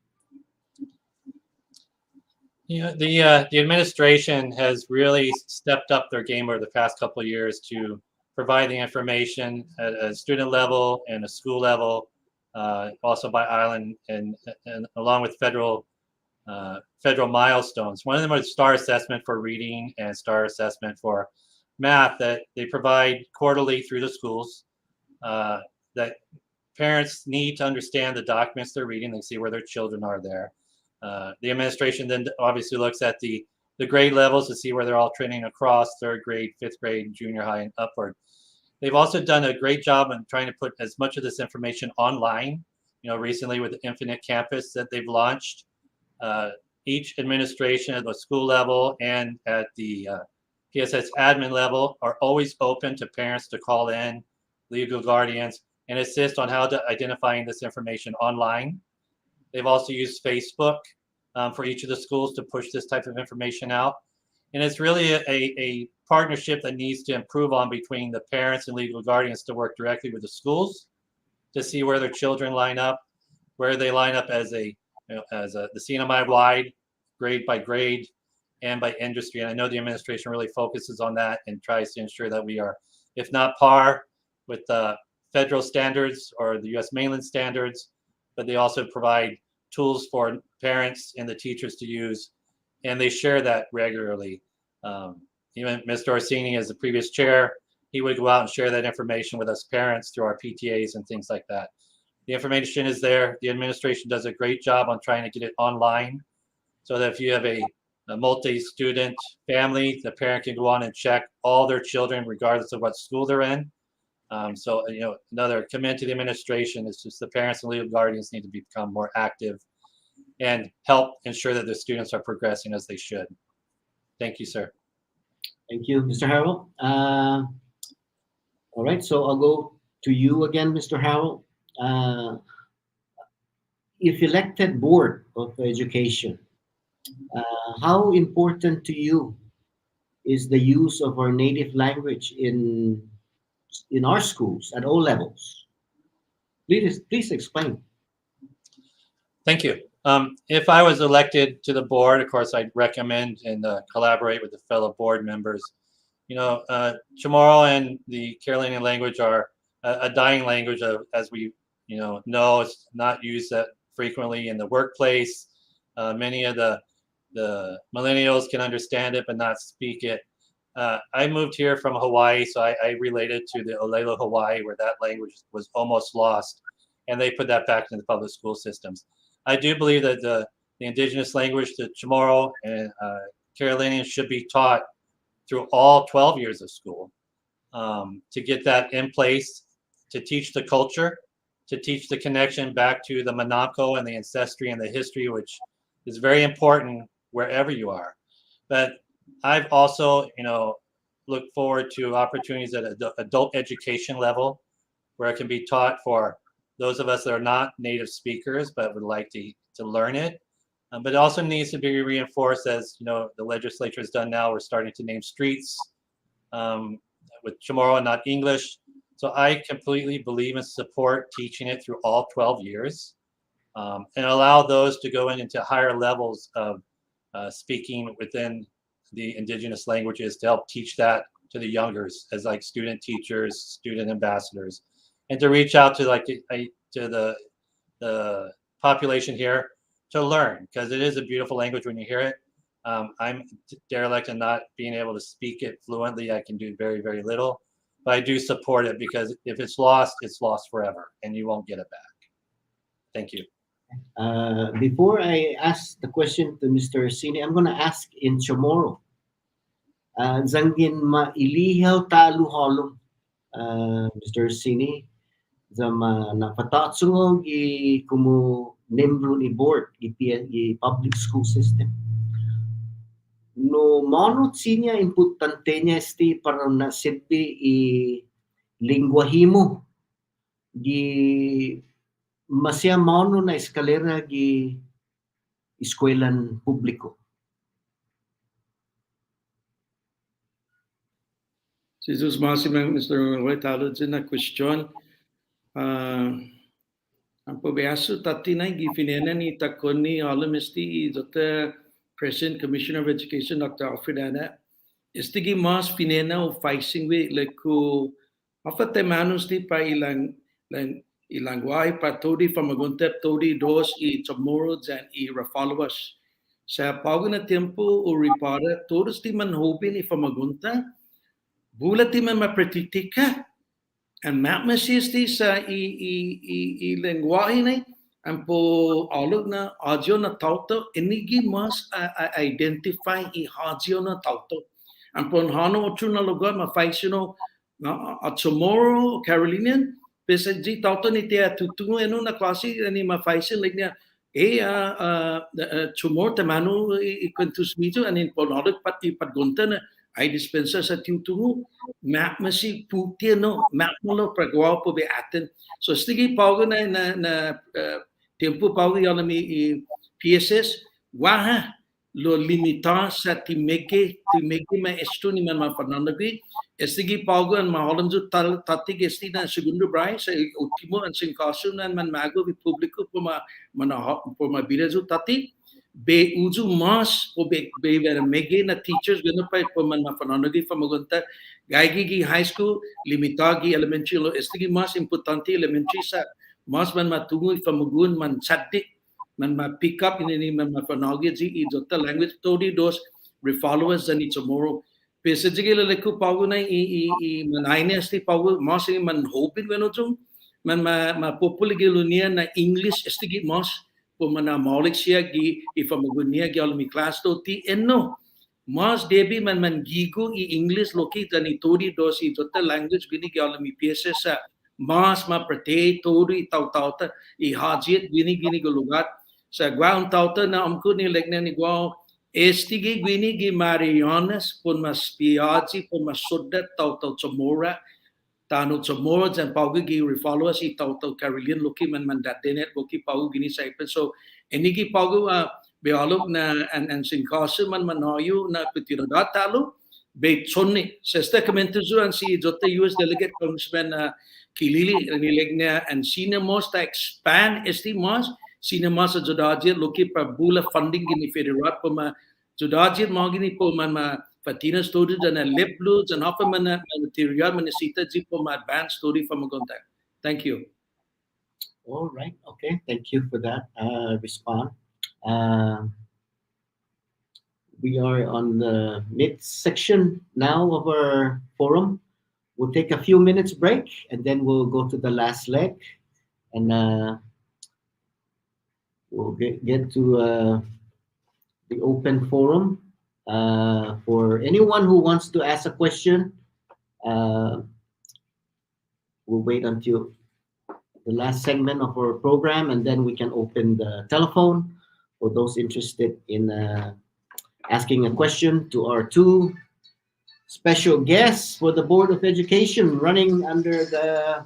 Yeah, the administration has really stepped up their game over the past couple of years to provide the information at a student level and a school level, also by island and along with federal milestones. One of them was STAR assessment for reading and STAR assessment for math that they provide quarterly through the schools that parents need to understand the documents they're reading. They see where their children are there. The administration then obviously looks at the grade levels to see where they're all trending across third grade, fifth grade, junior high, and upward. They've also done a great job in trying to put as much of this information online. Recently with the Infinite Campus that they've launched, each administration at the school level and at the PSS admin level are always open to parents to call in, legal guardians, and assist on how to identifying this information online. They've also used Facebook for each of the schools to push this type of information out. And it's really a partnership that needs to improve on between the parents and legal guardians to work directly with the schools to see where their children line up, where they line up as the CNMI wide, grade by grade, and by industry. And I know the administration really focuses on that and tries to ensure that we are, if not par with the federal standards or the U.S. mainland standards, but they also provide tools for parents and the teachers to use, and they share that regularly. Even Mr. Orsini, as the previous chair, he would go out and share that information with us parents through our PTAs and things like that. The information is there. The administration does a great job on trying to get it online so that if you have a multi-student family, the parent can go on and check all their children regardless of what school they're in. So, another comment to the administration is just the parents and legal guardians need to become more active and help ensure that the students are progressing as they should. Thank you, sir. Thank you, Mr. Harold. All right, so I'll go to you again, Mr. Harold. If elected Board of Education, how important to you is the use of our native language in our schools at all levels? Please explain. Thank you. If I was elected to the board, of course, I'd recommend and collaborate with the fellow board members. Chamorro and the Carolinian language are a dying language, as we know it's not used that frequently in the workplace. Many of the millennials can understand it but not speak it. I moved here from Hawaii, so I related to the Olelo Hawaii, where that language was almost lost, and they put that back into the public school systems. I do believe that the indigenous language, the Chamorro and Carolinian, should be taught through all 12 years of school to get that in place, to teach the culture, to teach the connection back to the Manako and the ancestry and the history, which is very important wherever you are. But I've also, looked forward to opportunities at adult education level where it can be taught for those of us that are not native speakers but would like to learn it. But it also needs to be reinforced, as the legislature has done now. We're starting to name streets with Chamorro and not English. So I completely believe and support teaching it through all 12 years and allow those to go into higher levels of speaking within the indigenous languages to help teach that to the youngers as like student teachers, student ambassadors, and to reach out to the population here to learn, because it is a beautiful language when you hear it. I'm derelict in not being able to speak it fluently. I can do very, very little, but I do support it because if it's lost forever and you won't get it back. Thank you. Before I ask the question to Mr. Sini, I'm going to ask in Chamorro. Zangin mailihaw taluholong, Mr. Sini, zama napatatsungong kumu membro ni board i public school system. No manot sinya importante niya esti para nasipti i lingwahimo di masya mauno na eskalera gi eskwelahan publiko. Jesus Masimang Mr. Roy talo na question. Ang pabiaso tati na gifinena ni takoni alam mesti Dr. President Commissioner of Education Dr. Alfred Ana. Istigi mas finena o facing we leku afate manus di pa ilang wai pa todi famaguntep todi dos I tomorrow and I followers. Sa pago na tempo o ripara todos di man hobi ni famagunta bulat di man mapretitika and map masisti sa I lengwahe na ang po alog na audio na tauto inigi mas identify I audio na tauto ang po hano ocho na lugar mafaisino at tomorrow Carolinian pesa di tauto ni tia tutungo eno na klase ni mafaisin like niya tomorrow tamano ikuntus mito anin po alog pati padgunta na ay dispensa sa tutungo map masi puti no map mo lo pragwa po be atin so stigi paugo na tempo paugo yana mi PSS waha lo limita sa timeke maestro ni man mapananagi stigi paugo an maholan ju tatig esti na segundo brai sa ultimo an singkaso na man mago vi publiko po ma birazu tati be uju mas po be vera mege na teachers gano pa po man mafananogi famagunta gaigi gi high school limitagi elementary lo estigi mas importante elementary sa mas man matungu famagun man chatti man ma pick up ini man mafanogi ji I jota language todi dos followers and tomorrow pesajige leku pagu na I manaine esti pagu mas man hopin wenojum man ma popular lunia na English estigi mas po mana maulik siya gi ifamagunia gi almi class to ti enno mas debi man gigo I English loki tani tori dosi jota language gini gi almi PSS sa mas ma prate tori tau ta I hajiet gini go lugar sa ground tauta na amko ni legna ni gwa estigi gini gi Marianas pon mas piaji pon mas sodat tauta Chamora tano Chamora and paugi gi followers I tauta Carolyn loki man datenet loki paugi gini sa ipen so enigi paugi bealog na and singkaso man manayu na pitiradat talo be chonni sesta commentaries and si jotta US delegate congressman Kilili nilegna and senior most expand estimas cinemas sa Jodajit loki pa bula funding gini federal po ma Jodajit mo gini po man ma patina students and lip blues and often man material man sita ji po ma advanced story from contact. Thank you. All right. Okay. Thank you for that response. We are on the mid-section now of our forum. We'll take a few minutes break and then we'll go to the last leg and we'll get to the open forum for anyone who wants to ask a question. We'll wait until the last segment of our program and then we can open the telephone for those interested in asking a question to our two special guests for the Board of Education running under the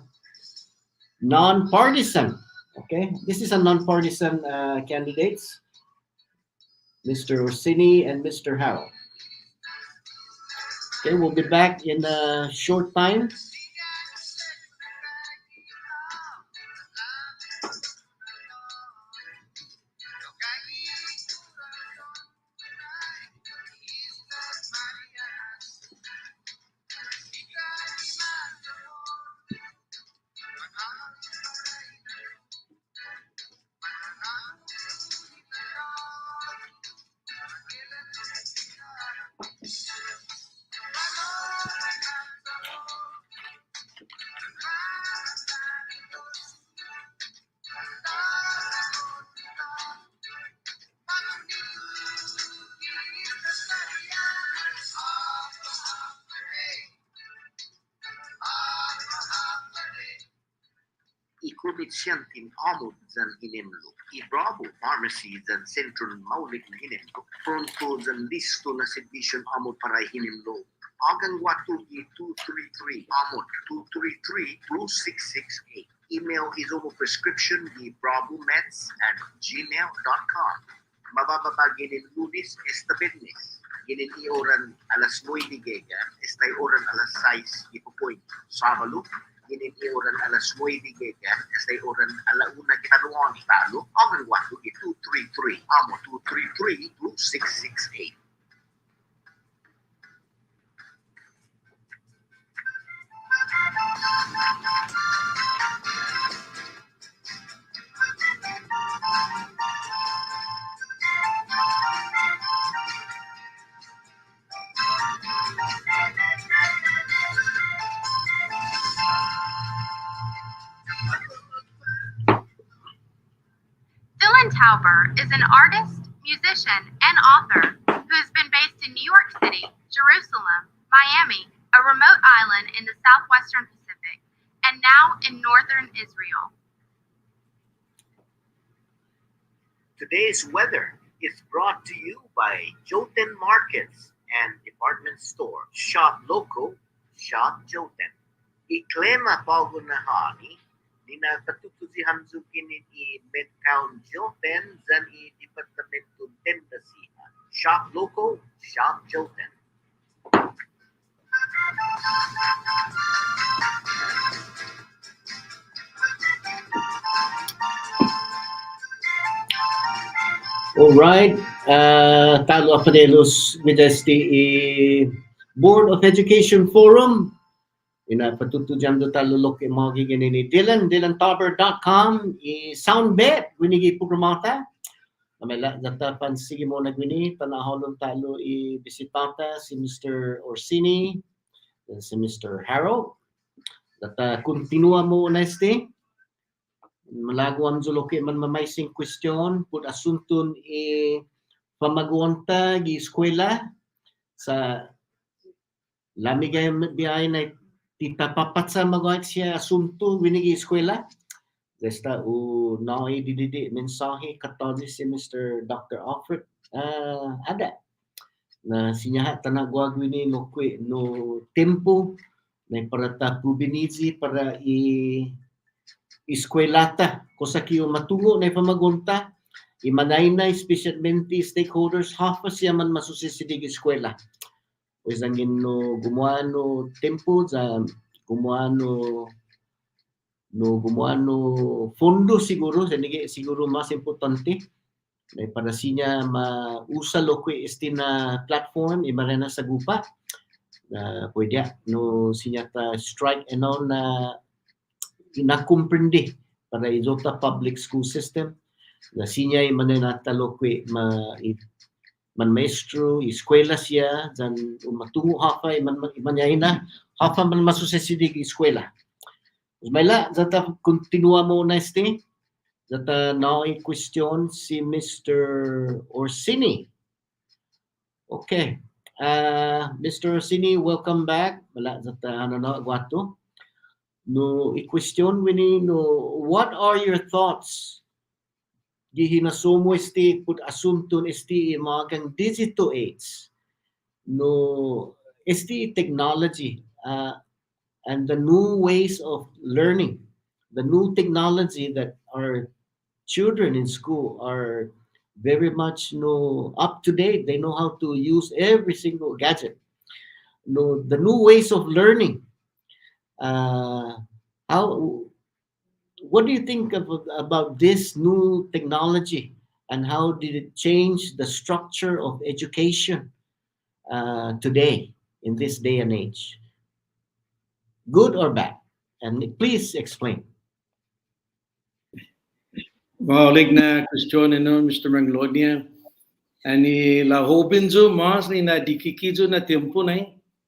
non-partisan. Okay, this is a non-partisan candidates, Mr. Orsini and Mr. Howe. Okay, we'll be back in a short time. Ikumitsyang amod zan hinemlo. Ibravo pharmacy zan central maulik na hinemlo. Pronto zan listo na sedisyon amod para hinemlo. Agang watu gi 233 amod 233 plus 668. email izumo prescription di brabumets@gmail.com. Mabababa ginin lunes esta Bednes. Ginin ioran alas 9 giga, estay oran alas 6 ipupoy. Sabalo, ginin ioran alas 9 giga, estay oran alauna kanuan talo, ang wato 233, amo 233-2668. Dylan Tauber is an artist, musician, and author who has been based in New York City, Jerusalem, Miami, a remote island in the southwestern Pacific, and now in northern Israel. Today's weather is brought to you by Joten Markets and Department Store. Shop local, shop Joten. Iklema pagunahani, nina patutuzi hamzukin i Midtown Joten zan i Departamento Tendasiha. Shop local, shop Joten. All right. Talo Apadelos with us the Board of Education Forum. Ina patutujan do talo loke magi ni dylantober.com soundbet winigi programata. Namela data pansigi mo nagwini panahon talo bisitata si Mr. Orsini, si Mr. Harold. Data continua mo na malago ang zuloke man mamaising question pud asuntun pamaguonta gi eskwela sa lamigay biyay na titapapat sa magawat siya asunto winigi eskwela desta naoy dididi mensahe katodi si Mr. Dr. Alfred ada na sinyaha tanagwag wini no tempo na parata pubinizi para eskwelata kosa kiyo matungo na pamagunta imanay na especialmente stakeholders hafa siya man masusisidig eskwela pues ang no gumuano tempo sa gumuano fondo siguro siguro mas importante na para siya mausa lo ko na platform Marianas Agupa na pwede no siya ta strike and all na inakomprende para izota public school system na sinya mananatalo kwe man maestro eskwela siya dan matungo hafa manay na hafa man masusesidig eskwela Usmaila zata continua mo na zata now a question si Mr. Orsini. Okay, Mr. Orsini, welcome back. Wala zata agwato. No, i-question wini no, what are your thoughts? Gihinasumo pud asunton mga digital aids. No, technology and the new ways of learning, the new technology that our children in school are very much up to date. They know how to use every single gadget. No, the new ways of learning. What do you think about this new technology and how did it change the structure of education today in this day and age? Good or bad? And please explain. Balik na question Mr. Manglonia. Ani la hobinzo mas ni na dikikizo na tempo na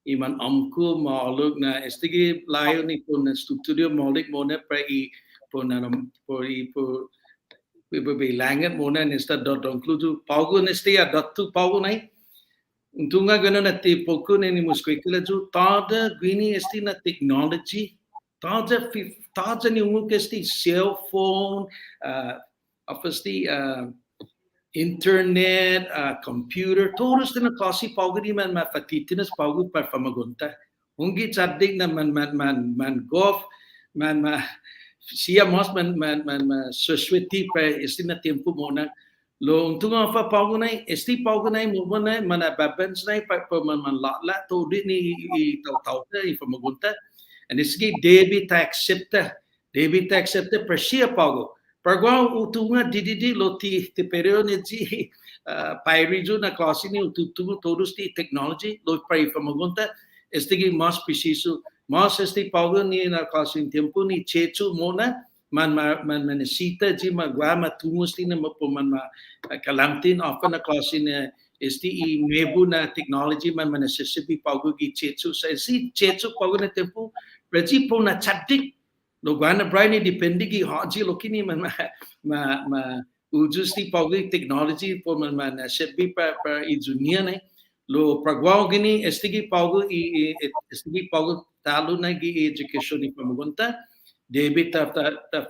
iman amko maalog na estige layo ni po na studio malik mo na pa po bilangan mo na nesta dot conclude pago neste ya datu pago na untunga gano na tipo ko ni muskikila ju tada gwini esti na technology tada ni ungu kesti cell phone apasti internet, computer, todos na klase pago di man mapatitinas pago para magunta. Ungi tsadig na man golf, man siya mas man suswiti pa istina tempo muna lo untung apa paugunay esti paugunay mo na mana babens na pa man la to di ni tau ifamagunta and iski debi ta accepta per siya paugo pergua utunga didi lo ti periodo ni ji pairijo na klase ni utunga todos ti technology lo pa ifamagunta esti mas preciso mas esti paugo ni na klase tempo ni chechu mona man necesita de magua matungus tin mo man kalamtin often na klase ni esti mebu na technology man necessity paugo gi chechu sa si chechu paugo na tempo preji po na chadik lo guana brain depende gi haji lokini man ujusti paugo technology po man sebi pa i dunia ne lo pragwao gini esti paugo talo na gi education ni pamagunta Debi ta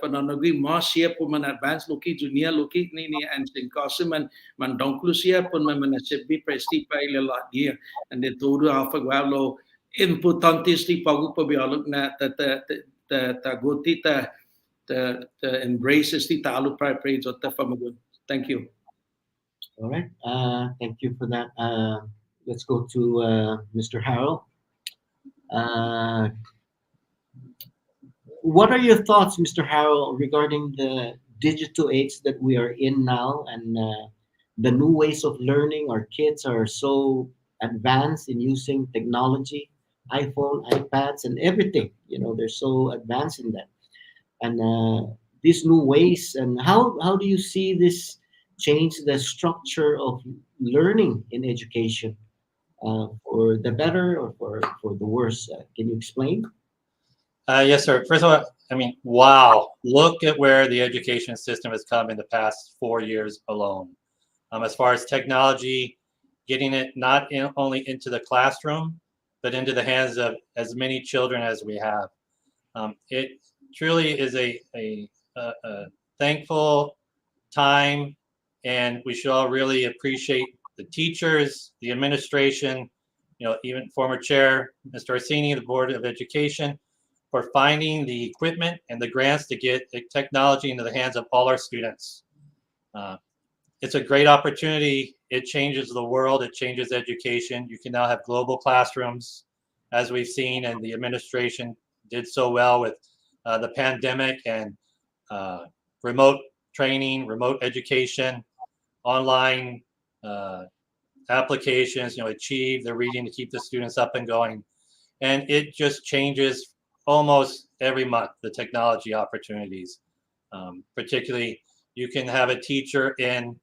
pananagi mas siya po man advance loki dunia loki ni ansing kasi man dongklu siya po man sebi presti pa ilala dia and then todo alpha lo importante sti pagu pa bialog na ta goti ta embrace sti talo pa praise ta pamagun. Thank you. All right. Thank you for that. Let's go to Mr. Harold. What are your thoughts, Mr. Harold, regarding the digital age that we are in now and the new ways of learning? Our kids are so advanced in using technology, iPhone, iPads, and everything. You know, they're so advanced in that. And these new ways, and how do you see this change the structure of learning in education for the better or for the worse? Can you explain? Yes, sir. First of all, I mean, wow, look at where the education system has come in the past 4 years alone. As far as technology, getting it not only into the classroom, but into the hands of as many children as we have. It truly is a thankful time, and we should all really appreciate the teachers, the administration, even former chair, Mr. Orsini, the Board of Education, for finding the equipment and the grants to get the technology into the hands of all our students. It's a great opportunity. It changes the world. It changes education. You can now have global classrooms, as we've seen, and the administration did so well with the pandemic and remote training, remote education, online applications, Achieve, the reading to keep the students up and going. And it just changes almost every month, the technology opportunities. Particularly, you can have a teacher in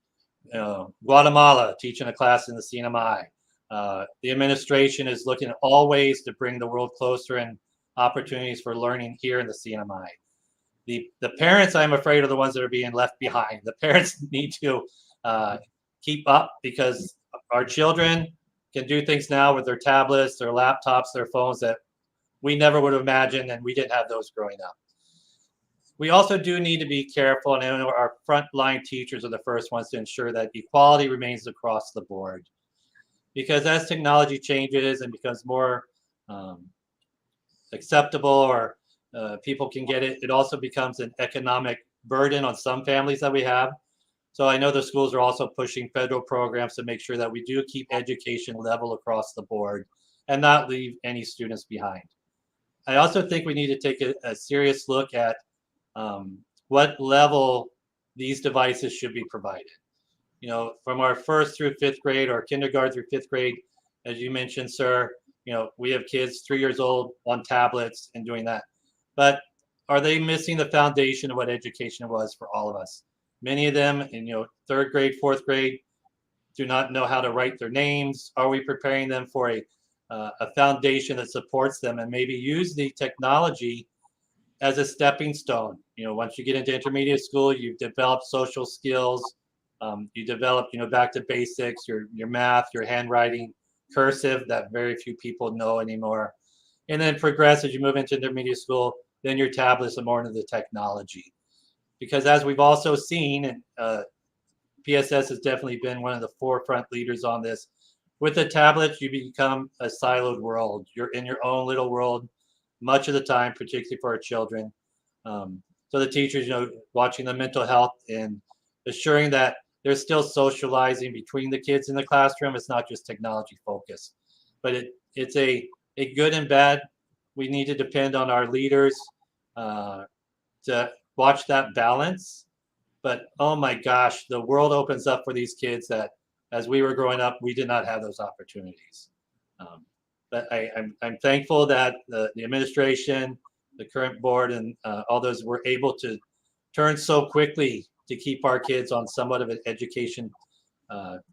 Guatemala teaching a class in the CNMI. The administration is looking at all ways to bring the world closer and opportunities for learning here in the CNMI. The parents, I'm afraid, are the ones that are being left behind. The parents need to keep up because our children can do things now with their tablets, their laptops, their phones that we never would have imagined, and we didn't have those growing up. We also do need to be careful, and our frontline teachers are the first ones to ensure that equality remains across the board. Because as technology changes and becomes more acceptable or people can get it, it also becomes an economic burden on some families that we have. So I know the schools are also pushing federal programs to make sure that we do keep education level across the board and not leave any students behind. I also think we need to take a serious look at what level these devices should be provided. From our 1st through 5th grade or kindergarten through 5th grade, as you mentioned, sir, we have kids 3 years old on tablets and doing that. But are they missing the foundation of what education was for all of us? Many of them in 3rd grade, 4th grade do not know how to write their names. Are we preparing them for a foundation that supports them and maybe use the technology as a stepping stone? Once you get into intermediate school, you've developed social skills. You develop, back to basics, your math, your handwriting, cursive that very few people know anymore. And then progress as you move into intermediate school, then your tablets are more into the technology. Because as we've also seen, and PSS has definitely been one of the forefront leaders on this, with the tablets, you become a siloed world. You're in your own little world much of the time, particularly for our children. So the teachers, watching the mental health and assuring that they're still socializing between the kids in the classroom. It's not just technology focused, but it's a good and bad. We need to depend on our leaders to watch that balance. But oh my gosh, the world opens up for these kids that as we were growing up, we did not have those opportunities. But I'm thankful that the administration, the current board, and all those were able to turn so quickly to keep our kids on somewhat of an education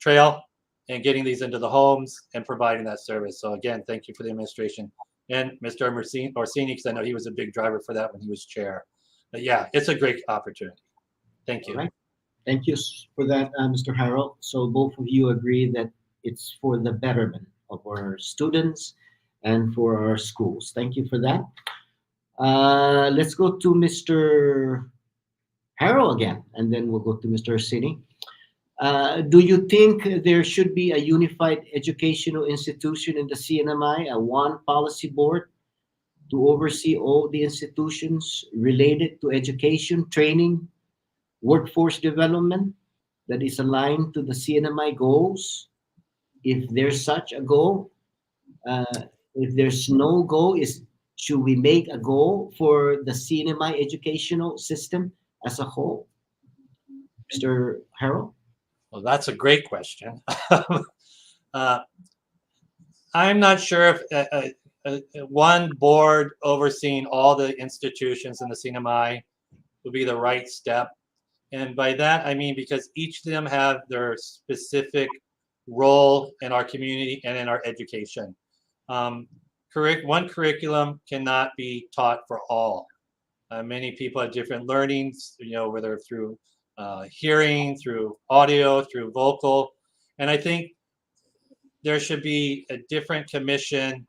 trail and getting these into the homes and providing that service. So again, thank you for the administration and Mr. Orsini, because I know he was a big driver for that when he was chair. But yeah, it's a great opportunity. Thank you. All right. Thank you for that, Mr. Harold. So both of you agree that it's for the betterment of our students and for our schools. Thank you for that. Let's go to Mr. Harold again, and then we'll go to Mr. Orsini. Do you think there should be a unified educational institution in the CNMI, a one policy board to oversee all the institutions related to education, training, workforce development that is aligned to the CNMI goals? If there's such a goal, if there's no goal, should we make a goal for the CNMI educational system as a whole? Mr. Harold? Well, that's a great question. I'm not sure if one board overseeing all the institutions in the CNMI would be the right step. And by that, I mean because each of them have their specific role in our community and in our education. One curriculum cannot be taught for all. Many people have different learnings, whether through hearing, through audio, through vocal. And I think there should be a different commission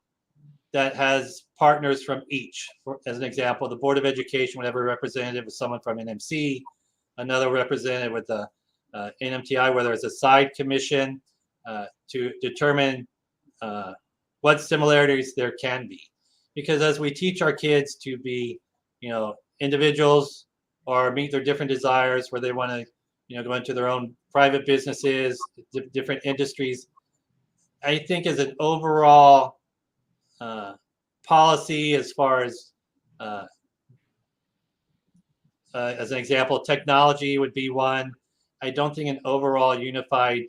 that has partners from each. As an example, the Board of Education would have a representative with someone from NMC, another representative with the NMTI, whether it's a side commission to determine what similarities there can be. Because as we teach our kids to be, individuals or meet their different desires where they want to, go into their own private businesses, different industries, I think as an overall policy, as far as an example, technology would be one. I don't think an overall unified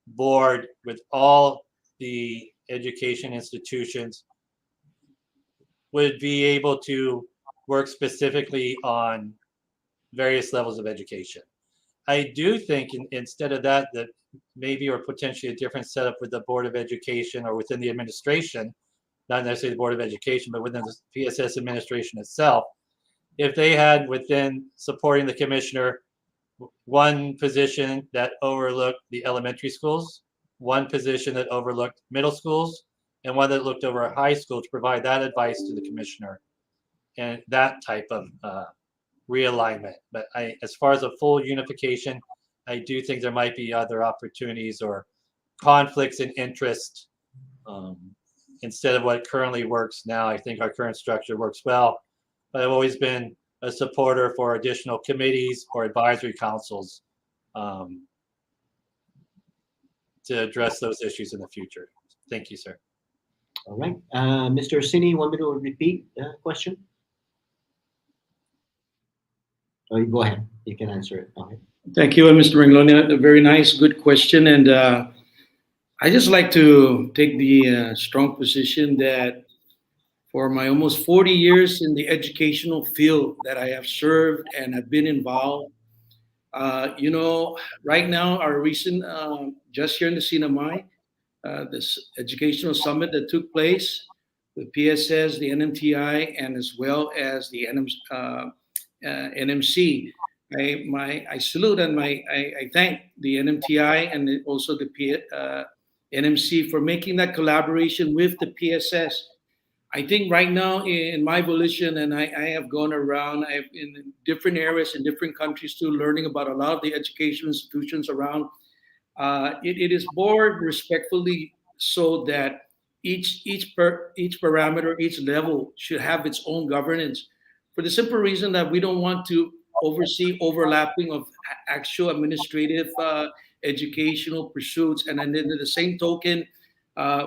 board with all the education institutions would be able to work specifically on various levels of education. I do think instead of that maybe or potentially a different setup with the Board of Education or within the administration, not necessarily the Board of Education, but within the PSS administration itself, if they had within supporting the commissioner one position that overlooked the elementary schools, one position that overlooked middle schools, and one that looked over a high school to provide that advice to the commissioner, and that type of realignment. But as far as a full unification, I do think there might be other opportunities or conflicts in interest instead of what currently works now. I think our current structure works well, but I've always been a supporter for additional committees or advisory councils to address those issues in the future. Thank you, sir. All right. Mr. Orsini, you want me to repeat the question? Oh, you go ahead. You can answer it. Go ahead. Thank you, Mr. Manglonia. A very nice, good question. And I just like to take the strong position that for my almost 40 years in the educational field that I have served and have been involved, right now, our recent, just here in the CNMI, this educational summit that took place, the PSS, the NMTI, and as well as the NMC. I salute and I thank the NMTI and also the NMC for making that collaboration with the PSS. I think right now in my volition, and I have gone around in different areas in different countries too, learning about a lot of the education institutions around. It is board respectfully so that each parameter, each level should have its own governance. for the simple reason that we don't want to oversee overlapping of actual administrative educational pursuits. And then in the same token,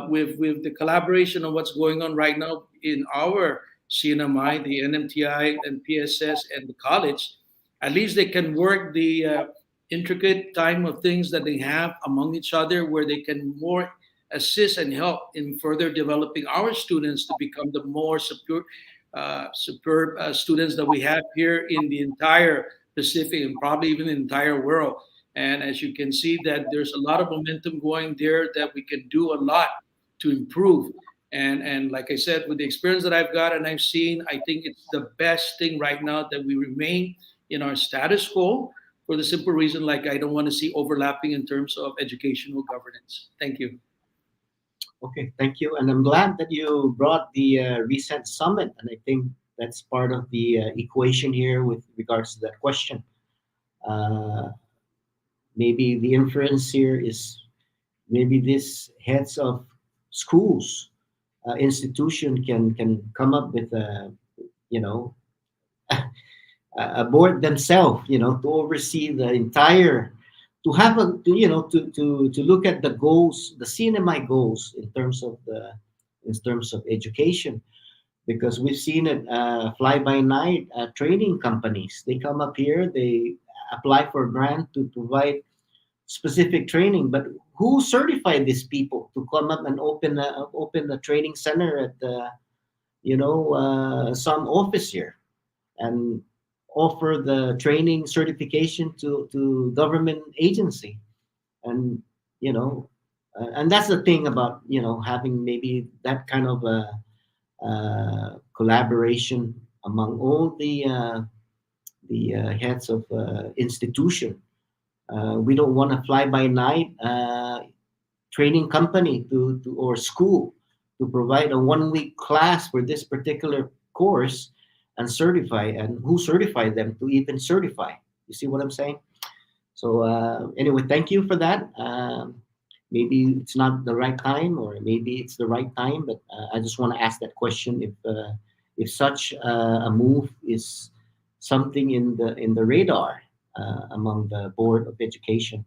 with the collaboration of what's going on right now in our CNMI, the NMTI and PSS and the college, at least they can work the intricate time of things that they have among each other, where they can more assist and help in further developing our students to become the more superb students that we have here in the entire Pacific and probably even the entire world. And as you can see, that there's a lot of momentum going there, that we can do a lot to improve. And like I said, with the experience that I've got and I've seen, I think it's the best thing right now that we remain in our status quo, for the simple reason, like, I don't want to see overlapping in terms of educational governance. Thank you. Okay, thank you. And I'm glad that you brought the recent summit. And I think that's part of the equation here with regards to that question. Maybe the inference here is maybe this heads of schools, institution can come up with a board themselves, to oversee the entire, to have a, to look at the goals, the CNMI goals in terms of education, because we've seen it fly by night. Training companies, they come up here, they apply for a grant to provide specific training, but who certified these people to come up and open a training center at some office here and offer the training certification to government agency? And and that's the thing about having maybe that kind of a collaboration among all the heads of institution. We don't want a fly by night training company to or school to provide a 1 week class for this particular course and certify, and who certified them to even certify. You see what I'm saying? So anyway, thank you for that. Maybe it's not the right time, or maybe it's the right time, but I just want to ask that question, if such a move is something in the radar among the Board of Education.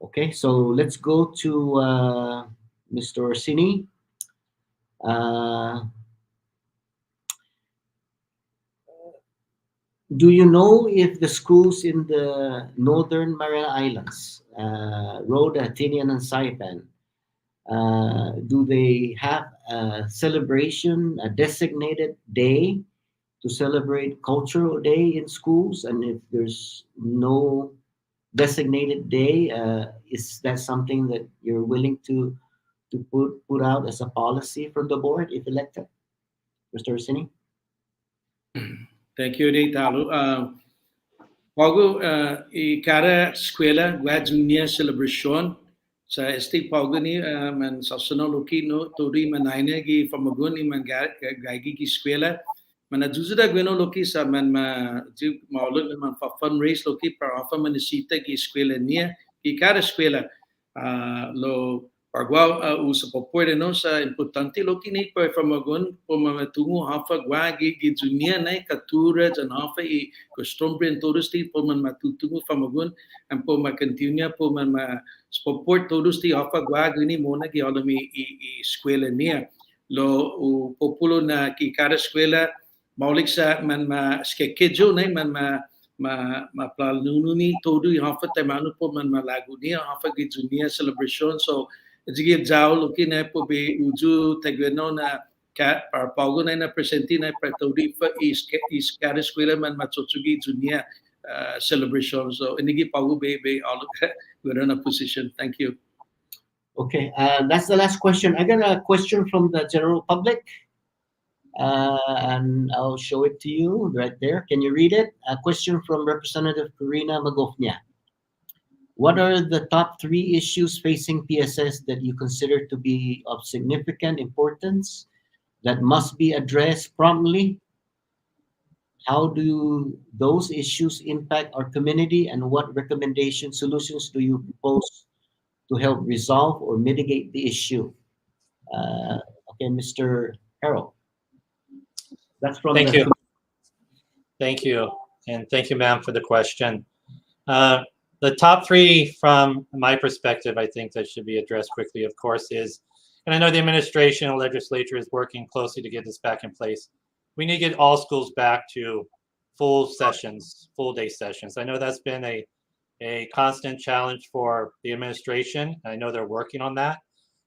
Okay, so let's go to Mr. Orsini. Do you know if the schools in the Northern Mariana Islands, Rhoda, Tinian, and Saipan, do they have a celebration, a designated day to celebrate Cultural Day in schools? And if there's no designated day, is that something that you're willing to put out as a policy from the board if elected? Mr. Orsini? Thank you, Talo. Pago, cada escuela guajunia celebration sa Pago ni man sa sonoloki no tori manaina gi famagun ni man gaigi ki escuela man ajuda gweno loki sa man ma maulun man fundraise loki para fa manisita ki escuela nia ki cada escuela lo Pagwa usa popuere no sa importante lo kini pa famagon po mamatungo hafa gwagi gi dunia na katura jan hafa I costumbre en todos ti po man matutungo famagon and po makantinya po man ma support todos ti hafa gwagi ni mona gi alami I eskwela niya lo populo na ki kada eskwela maulik sa man ma skekejo na man ma planununi todo hafa tamano po man malago niya hafa gi dunia celebration. So Jigi jao loki na po be uju tagweno na para paugo na presenti na pretodi fa is kada eskwela man matsugi junior celebration. So inigi paugo be all we're in a position. Thank you. Okay, that's the last question. I got a question from the general public, and I'll show it to you right there. Can you read it? A question from Representative Karina Magofnia. What are the top 3 issues facing PSS that you consider to be of significant importance that must be addressed promptly? How do those issues impact our community, and what recommendation solutions do you propose to help resolve or mitigate the issue? Okay, Mr. Harold. That's from Thank the you. Thank you. And thank you, ma'am, for the question. The top three from my perspective, I think that should be addressed quickly, of course, is, and I know the administration and legislature is working closely to get this back in place. We need to get all schools back to full sessions, full day sessions. I know that's been a constant challenge for the administration. I know they're working on that.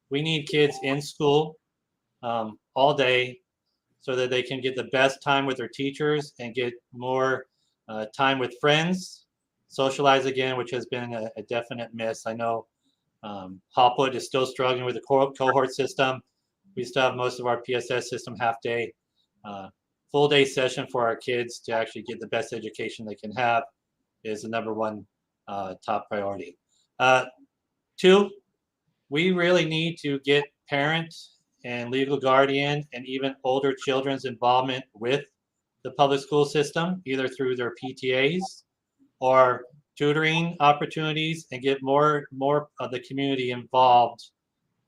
We need kids in school all day so that they can get the best time with their teachers and get more time with friends, socialize again, which has been a definite miss. I know Hopwood is still struggling with the cohort system. We still have most of our PSS system half day. Full day session for our kids to actually get the best education they can have is the number one top priority. Two, we really need to get parents and legal guardian and even older children's involvement with the public school system, either through their PTAs or tutoring opportunities, and get more of the community involved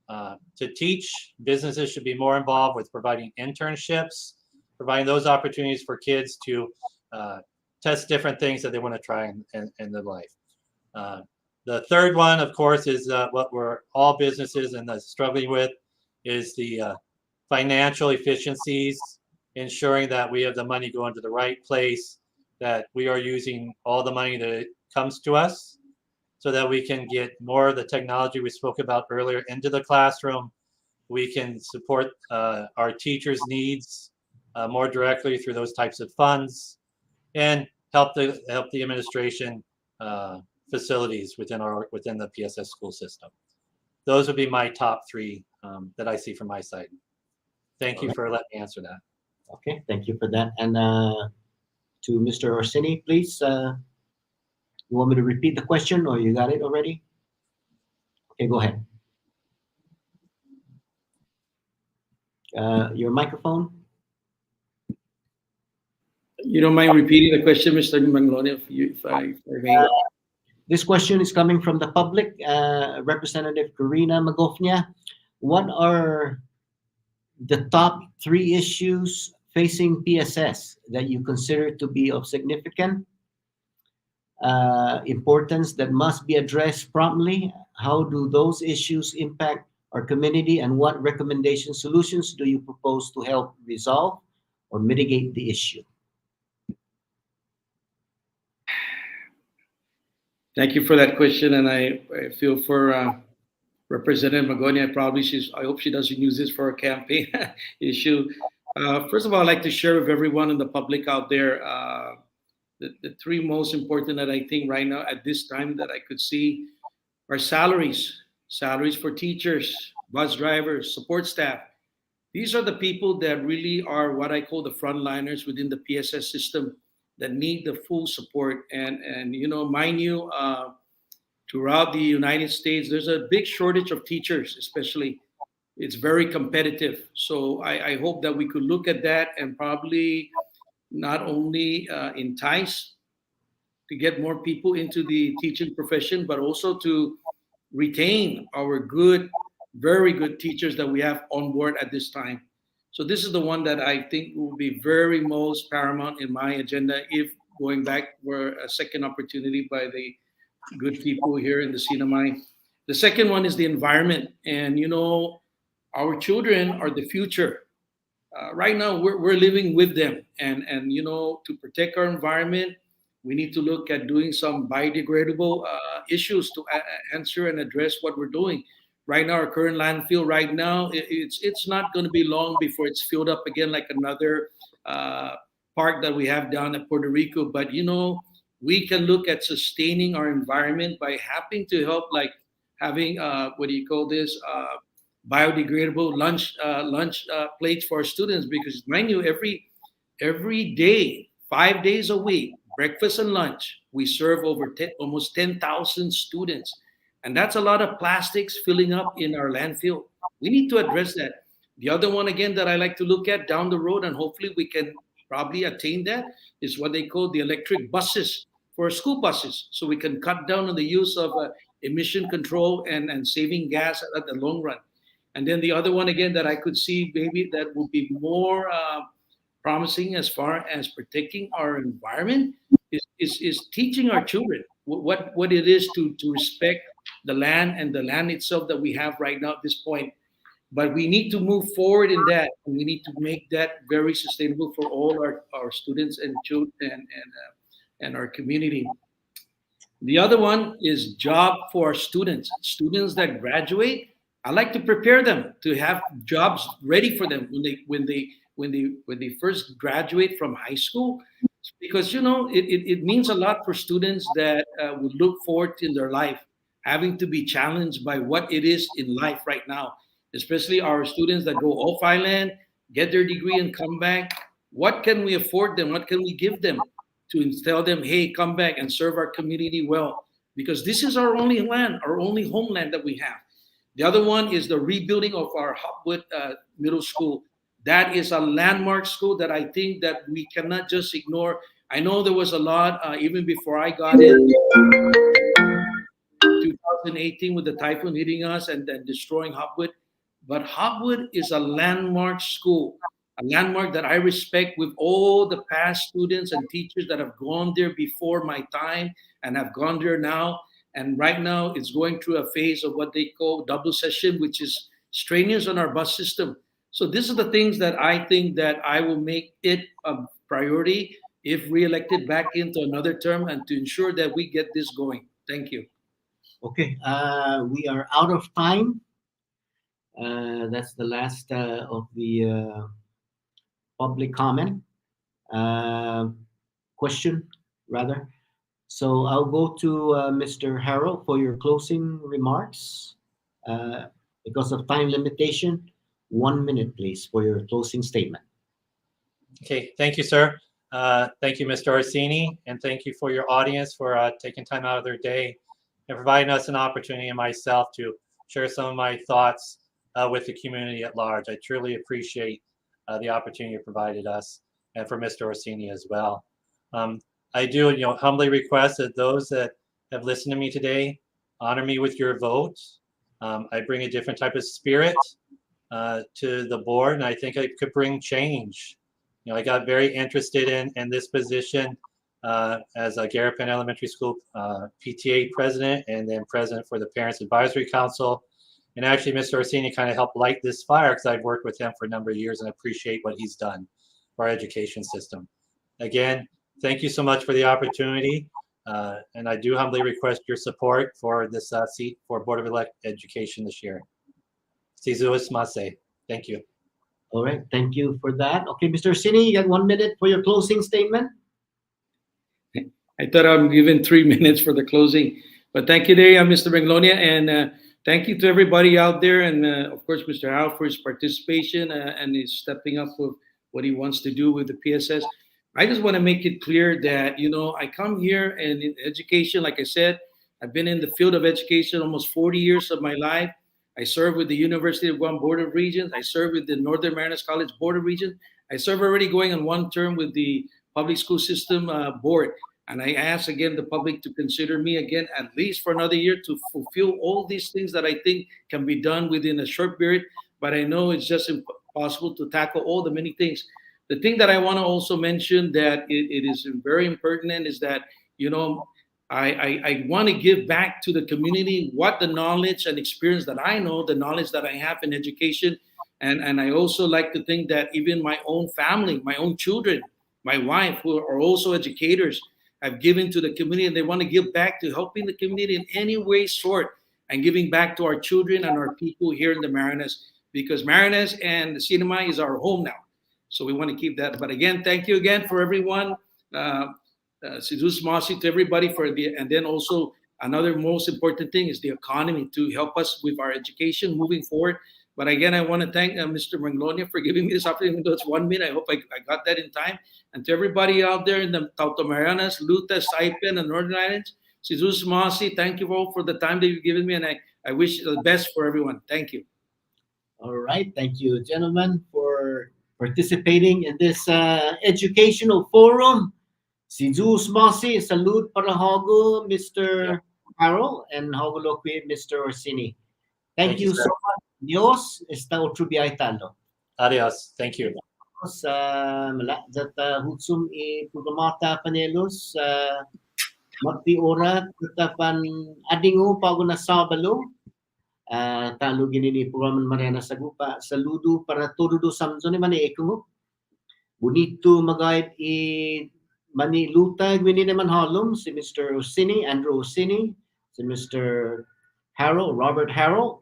to teach. Businesses should be more involved with providing internships, providing those opportunities for kids to test different things that they want to try in their life. The third one, of course, is what we're all businesses and struggling with, is the financial efficiencies, ensuring that we have the money going to the right place, that we are using all the money that comes to us so that we can get more of the technology we spoke about earlier into the classroom. We can support our teachers' needs more directly through those types of funds, and help the administration facilities within the PSS school system. Those would be my top three that I see from my side. Thank you for letting me answer that. Okay, thank you for that. And to Mr. Orsini, please, you want me to repeat the question or you got it already? Okay, go ahead. Your microphone. You don't mind repeating the question, Mr. Manglone, if I may? This question is coming from the public. Representative Karina Magofnia, what are the top three issues facing PSS that you consider to be of significant importance that must be addressed promptly? How do those issues impact our community, and what recommendation solutions do you propose to help resolve or mitigate the issue? Thank you for that question, and I feel for Representative Magonia. I hope she doesn't use this for a campaign issue. First of all, I'd like to share with everyone in the public out there the three most important that I think right now at this time that I could see are salaries for teachers, bus drivers, support staff. These are the people that really are what I call the frontliners within the PSS system that need the full support. And you know, mind you, throughout the United States, there's a big shortage of teachers, especially. It's very competitive. So I hope that we could look at that and probably not only entice to get more people into the teaching profession, but also to retain our good, very good teachers that we have on board at this time. So this is the one that I think will be very most paramount in my agenda if going back for a second opportunity by the good people here in the Sinamay. The second one is the environment. And, you know, our children are the future. Right now, we're living with them. And you know, to protect our environment, we need to look at doing some biodegradable issues to answer and address what we're doing. Right now, our current landfill right now, it's not going to be long before it's filled up again like another park that we have down at Puerto Rico. But, you know, we can look at sustaining our environment by having to help, like having, biodegradable lunch plates for our students. Because mind you, every day, 5 days a week, breakfast and lunch, we serve over almost 10,000 students. And that's a lot of plastics filling up in our landfill. We need to address that. The other one, again, that I like to look at down the road, and hopefully we can probably attain that, is what they call the electric buses for school buses. So we can cut down on the use of emission control and saving gas at the long run. And then the other one, again, that I could see maybe that would be more promising as far as protecting our environment is teaching our children what it is to respect the land and the land itself that we have right now at this point. But we need to move forward in that, and we need to make that very sustainable for all our students and children and our community. The other one is job for our students. Students that graduate, I like to prepare them to have jobs ready for them when they first graduate from high school, because it means a lot for students that would look forward in their life having to be challenged by what it is in life right now, especially our students that go off island, get their degree and come back. What can we afford them? What can we give them to tell them, hey, come back and serve our community well? Because this is our only land, our only homeland that we have. The other one is the rebuilding of our Hopwood Middle School. That is a landmark school that I think that we cannot just ignore. I know there was a lot, even before I got in 2018 with the typhoon hitting us and then destroying Hopwood. But Hopwood is a landmark school, a landmark that I respect with all the past students and teachers that have gone there before my time and have gone there now. And right now it's going through a phase of what they call double session, which is strenuous on our bus system. So these are the things that I think that I will make it a priority if reelected back into another term, and to ensure that we get this going. Thank you. Okay, we are out of time. That's the last of the public comment question, rather. So I'll go to Mr. Harrell for your closing remarks. Because of time limitation, 1 minute, please, for your closing statement. Okay, thank you, sir. Thank you, Mr. Orsini, and thank you for your audience for taking time out of their day and providing us an opportunity and myself to share some of my thoughts with the community at large. I truly appreciate the opportunity you provided us, and for Mr. Orsini as well. I do, humbly request that those that have listened to me today honor me with your vote. I bring a different type of spirit to the board, and I think I could bring change. I got very interested in this position as a Garapan Elementary School PTA president, and then president for the Parents Advisory Council. And actually, Mr. Orsini kind of helped light this fire because I've worked with him for a number of years and appreciate what he's done for our education system. Again, thank you so much for the opportunity. And I do humbly request your support for this seat for Board of Education this year. Sizuis Mase. Thank you. All right, thank you for that. Okay, Mr. Orsini, you got 1 minute for your closing statement. I thought I'm given 3 minutes for the closing, but thank you there, Mr. Maglonia, and thank you to everybody out there, and of course, Mr. Howe for his participation and his stepping up with what he wants to do with the PSS. I just want to make it clear that, I come here and in education, like I said, I've been in the field of education almost 40 years of my life. I serve with the University of Guam Board of Regents. I serve with the Northern Marianas College Board of Regents. I serve already going on 1 term with the Public School System Board. And I ask again the public to consider me again at least for another year to fulfill all these things that I think can be done within a short period. But I know it's just impossible to tackle all the many things. The thing that I want to also mention that it is very impertinent is that, I want to give back to the community what the knowledge and experience that I know, the knowledge that I have in education. And I also like to think that even my own family, my own children, my wife, who are also educators, have given to the community, and they want to give back to helping the community in any way short and giving back to our children and our people here in the Marianas, because Marianas and the cinema is our home now. So we want to keep that. But again, thank you again for everyone. Sidus Masi to everybody and then also another most important thing is the economy to help us with our education moving forward. But again, I want to thank Mr. Maglonia for giving me this opportunity. Even though it's 1 minute, I hope I got that in time. And to everybody out there in the Tauto Marianas, Luta, Saipan, and Northern Islands, Sidus Masi, thank you all for the time that you've given me, and I wish the best for everyone. Thank you. All right, thank you, gentlemen, for participating in this educational forum. Si Zeus Masi, salute para Hogo, Mr. Harold, and Hogoloque, Mr. Orsini. Thank you so much. Dios está otro viaje talo. Adios. Thank you. sa malazat hutsum programata panelos magti ora tetapan adingo pago na Sabalo talo ginini programan Marianas Agupa saludo para todo do samson ni mani eko bonito magayad mani lutag wini naman halom si Mr. Osini, Andrew Osini, si Mr. Robert Harrell,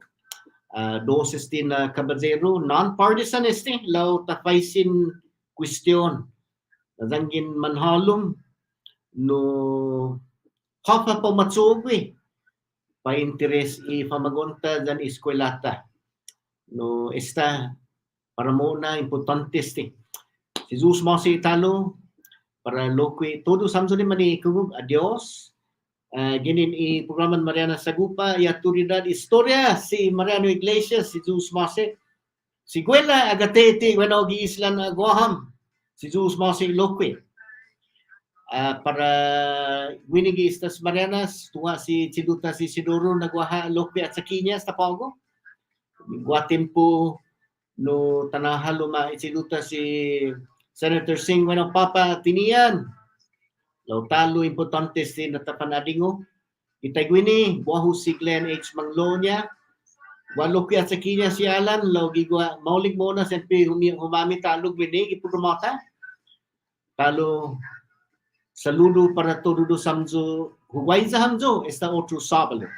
dosis din na kabazero, non-partisan law tapaisin question. Nadangin manhalom no kapa pa matsugwi pa interes pamagonta dan eskwelata. No esta para muna importante si Jesus mo si Italo para loque todo samson ni mani kugug adios. Ginin programan Marianas Agupa y autoridad historia si Mariano Iglesias si Jesus Mase si Guela agatete bueno gi islan Guaham si Jesus Mase loque para winigi estas Marianas tuwa si Chiduta si Sidoro nagwaha loque at sakinya sa Pago guatempo no tanahalo ma Chiduta si Senator Singh bueno Papa Tinian law talo importante si natapanadingo Itagwini, buahu si Glenn H. Manglonia, walo kaya sa kinya si Alan, logi gwa, maulig muna sempi humami talo gwini, ipugamata. Talo, saludo para todo do samzo, huway sa hamzo, esta otro Sabalo.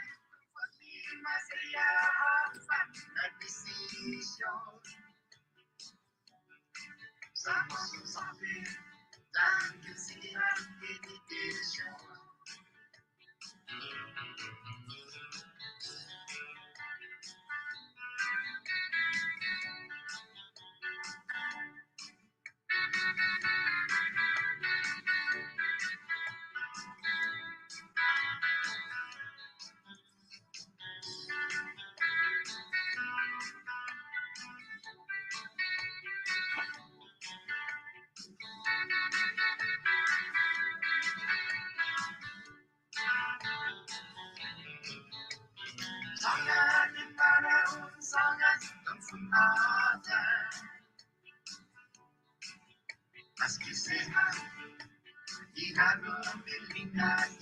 Sangat di panahon, sangat ang sumata. Maski sehat, di namin pilihan